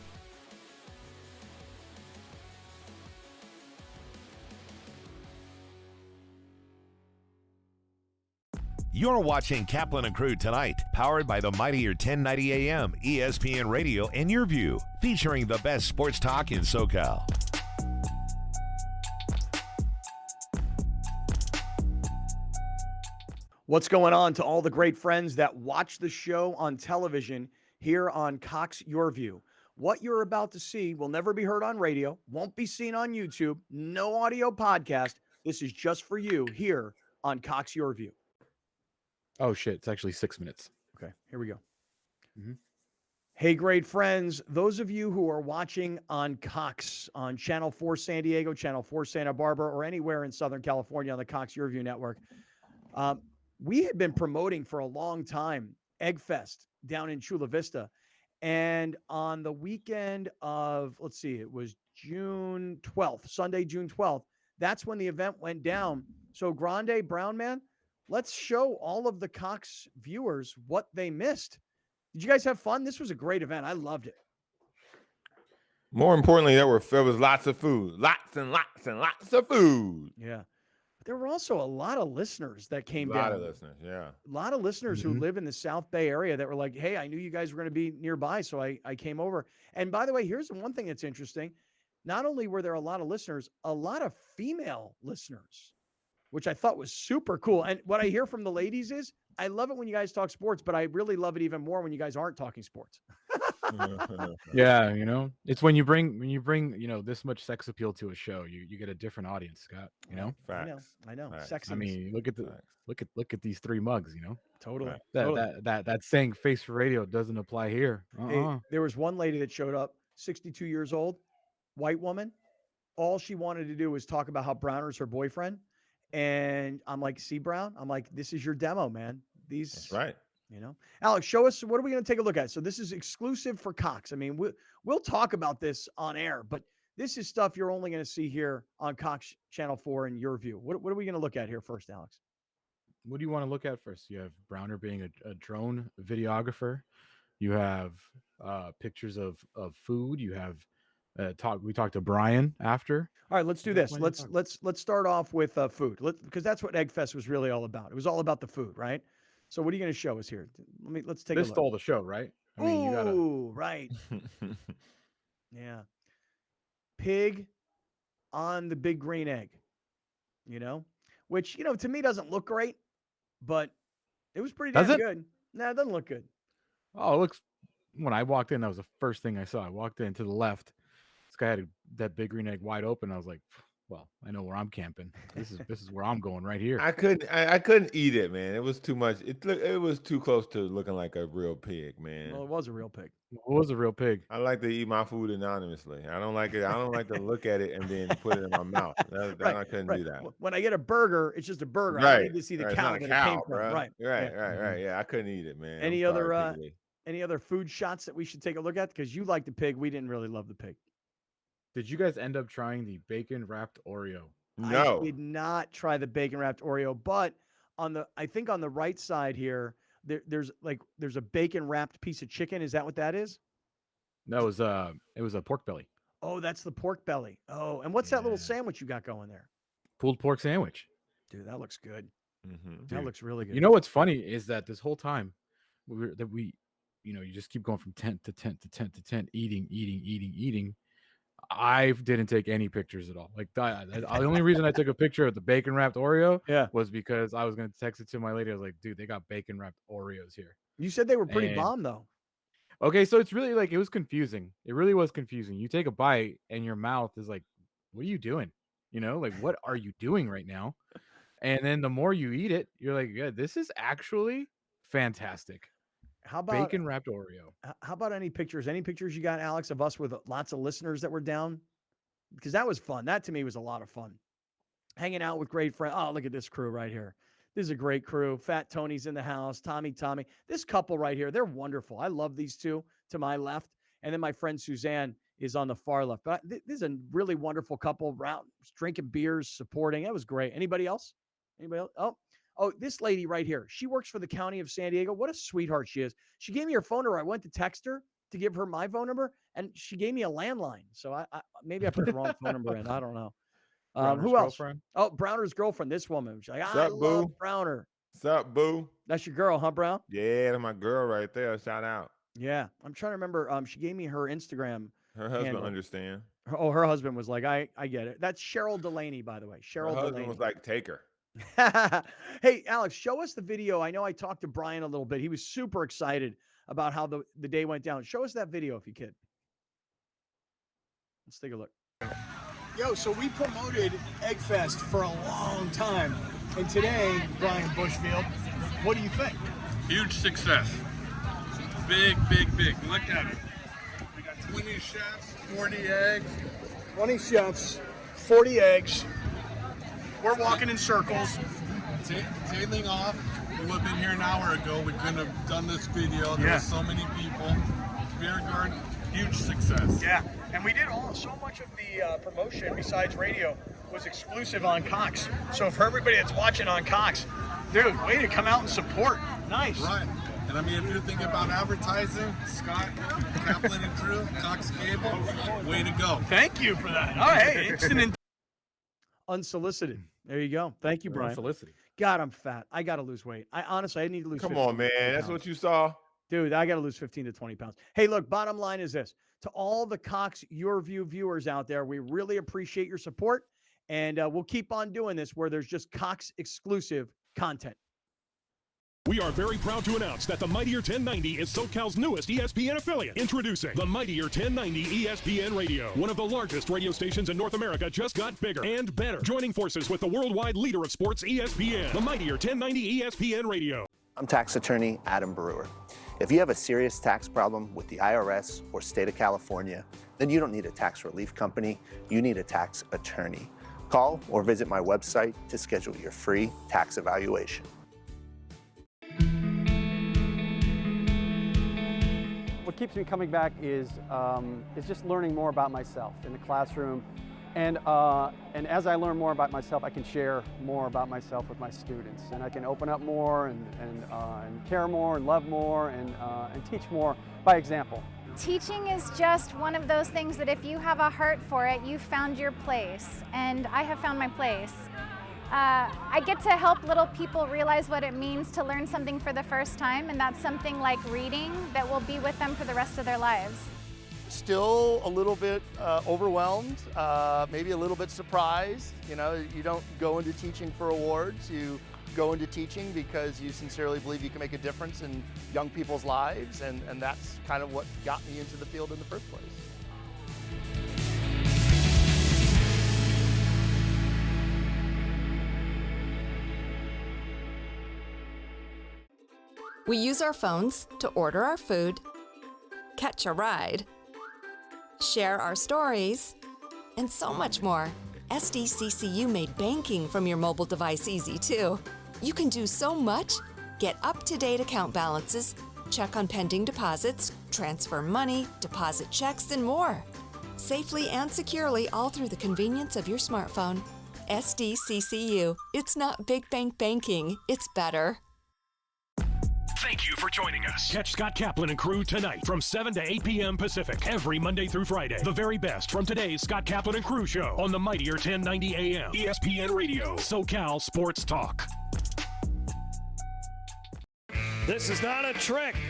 You're watching Kaplan and Crew tonight, powered by the Mightier 1090 AM, ESPN Radio, and Your View, featuring the best sports talk in SoCal. What's going on to all the great friends that watch the show on television here on Cox Your View? What you're about to see will never be heard on radio, won't be seen on YouTube, no audio podcast. This is just for you here on Cox Your View. Oh, shit. It's actually 6 minutes. Okay, here we go. Hey, great friends. Those of you who are watching on Cox, on Channel 4 San Diego, Channel 4 Santa Barbara, or anywhere in Southern California on the Cox Your View network, we had been promoting for a long time Egg Fest down in Chula Vista. And on the weekend of, let's see, it was June 12th, Sunday, June 12th, that's when the event went down. So Grande Brown Man, let's show all of the Cox viewers what they missed. Did you guys have fun? This was a great event. I loved it. More importantly, there was lots of food, lots and lots and lots of food. Yeah. But there were also a lot of listeners that came down. A lot of listeners, yeah. A lot of listeners who live in the South Bay area that were like, hey, I knew you guys were going to be nearby, so I came over. And by the way, here's one thing that's interesting. Not only were there a lot of listeners, a lot of female listeners, which I thought was super cool. And what I hear from the ladies is, I love it when you guys talk sports, but I really love it even more when you guys aren't talking sports. Yeah, it's when you bring, this much sex appeal to a show, you get a different audience, Scott, Facts. I know. Facts. Sexy. I mean, look at these 3 mugs, Totally. That saying face for radio doesn't apply here. Hey, there was one lady that showed up, 62 years old, white woman. All she wanted to do was talk about how Browner's her boyfriend. And I'm like, see, Brown? I'm like, this is your demo, man. That's right. Alex, show us, what are we going to take a look at? So this is exclusive for Cox. I mean, we'll talk about this on air, but this is stuff you're only going to see here on Cox Channel 4 in Your View. What are we going to look at here first, Alex? What do you want to look at first? You have Browner being a drone videographer. You have pictures of food. You have we talked to Brian after. All right, let's do this. Let's start off with food, because that's what Egg Fest was really all about. It was all about the food, right? So what are you going to show us here? Let's take a look. This stole the show, right? I mean, you gotta. Right. Yeah. Pig on the big green egg, which, to me doesn't look great, but it was pretty damn good. No, it doesn't look good. Oh, it looks, when I walked in, that was the first thing I saw. I walked in to the left. This guy had that big green egg wide open. I was like, well, I know where I'm camping. This is where I'm going right here. I couldn't eat it, man. It was too much. It was too close to looking like a real pig, man. Well, it was a real pig. It was a real pig. I like to eat my food anonymously. I don't like it. I don't like to look at it and then put it in my mouth. I couldn't do that. When I get a burger, it's just a burger. Right. I need to see the It's cow not that a cow, it came from. bro. Right. Right. Yeah, I couldn't eat it, man. Any Any other food shots that we should take a look at? Because you like the pig. We didn't really love the pig. Did you guys end up trying the bacon wrapped Oreo? No. I did not try the bacon wrapped Oreo, but I think on the right side here, there's a bacon wrapped piece of chicken. Is that what that is? No, it was a pork belly. Oh, that's the pork belly. Oh, and what's that little sandwich you got going there? Pulled pork sandwich. Dude, that looks good. Mm-hmm. That looks really good. You know what's funny is that this whole time you just keep going from tent to tent to tent to tent, eating. I didn't take any pictures at all. Like the only reason I took a picture of the bacon wrapped Oreo was because I was going to text it to my lady. I was like, dude, they got bacon wrapped Oreos here. You said they were pretty bomb though. Okay, so it's really like, it was confusing. It really was confusing. You take a bite and your mouth is like, what are you doing? Like, what are you doing right now? And then the more you eat it, you're like, yeah, this is actually fantastic. How about bacon wrapped Oreo? How about any pictures? Any pictures you got, Alex, of us with lots of listeners that were down? Because that was fun. That to me was a lot of fun. Hanging out with great friends. Oh, look at this crew right here. This is a great crew. Fat Tony's in the house. Tommy. This couple right here, they're wonderful. I love these two to my left. And then my friend Suzanne is on the far left. But this is a really wonderful couple, drinking beers, supporting. That was great. Anybody else? Anybody else? Oh, this lady right here. She works for the county of San Diego. What a sweetheart she is. She gave me her phone number. I went to text her to give her my phone number, and she gave me a landline. So I maybe I put the wrong phone number in. I don't know. Who else? Girlfriend? Oh, Browner's girlfriend. This woman. She's like, I Sup, love boo? Browner. Sup, boo? That's your girl, huh, Brown? Yeah, that's my girl right there. Shout out. Yeah, I'm trying to remember. She gave me her Instagram. Her husband handle. understand. Her husband was like, I get it. That's Cheryl Delaney, by the way. Cheryl Her husband Delaney. was like, take her. Hey, Alex, show us the video. I know I talked to Brian a little bit. He was super excited about how the day went down. Show us that video if you could. Let's take a look. Yo, so we promoted Eggfest for a long time. And today, Brian Bushfield, what do you think? Huge success. Big. Look at it. We got 20 chefs, 40 eggs. 20 chefs, 40 eggs. We're walking in circles. Tailing off. We would have been here an hour ago. We couldn't have done this video. There were so many people. Beer garden, huge success. Yeah, and we did so much of the promotion besides radio was exclusive on Cox. So for everybody that's watching on Cox, dude, way to come out and support. Nice. Right. And I mean, if you're thinking about advertising, Scott, Kaplan and crew, Cox Cable, way to go. Thank you for that. All right, it's an unsolicited. There you go. Thank you, Brian. Unsolicited. God, I'm fat. I got to lose weight. I need to lose. Come on, man. That's what you saw. Dude, I got to lose 15 to 20 pounds. Hey, look, bottom line is this. To all the Cox Your View viewers out there, we really appreciate your support. And we'll keep on doing this where there's just Cox exclusive content. We are very proud to announce that the Mightier 1090 is SoCal's newest ESPN affiliate. Introducing the Mightier 1090 ESPN Radio. One of the largest radio stations in North America just got bigger and better. Joining forces with the worldwide leader of sports, ESPN. The Mightier 1090 ESPN Radio. I'm tax attorney Adam Brewer. If you have a serious tax problem with the IRS or state of California, then you don't need a tax relief company. You need a tax attorney. Call or visit my website to schedule your free tax evaluation. What keeps me coming back is just learning more about myself in the classroom, and as I learn more about myself, I can share more about myself with my students, and I can open up more and care more and love more and teach more by example. Teaching is just one of those things that if you have a heart for it, you've found your place, and I have found my place. I get to help little people realize what it means to learn something for the first time, and that's something like reading that will be with them for the rest of their lives. Still a little bit overwhelmed, maybe a little bit surprised. You know, you don't go into teaching for awards, you go into teaching because you sincerely believe you can make a difference in young people's lives, and that's kind of what got me into the field in the first place. We use our phones to order our food, catch a ride, share our stories, and so much more. SDCCU made banking from your mobile device easy too. You can do so much, get up-to-date account balances, check on pending deposits, transfer money, deposit checks, and more. Safely and securely, all through the convenience of your smartphone. SDCCU. It's not big bank banking, it's better. Thank you for joining us. Catch Scott Kaplan and crew tonight from 7 to 8 p.m. Pacific every Monday through Friday. The very best from today's Scott Kaplan and crew show on the mightier 1090 AM ESPN Radio, SoCal Sports Talk. This is not a trick.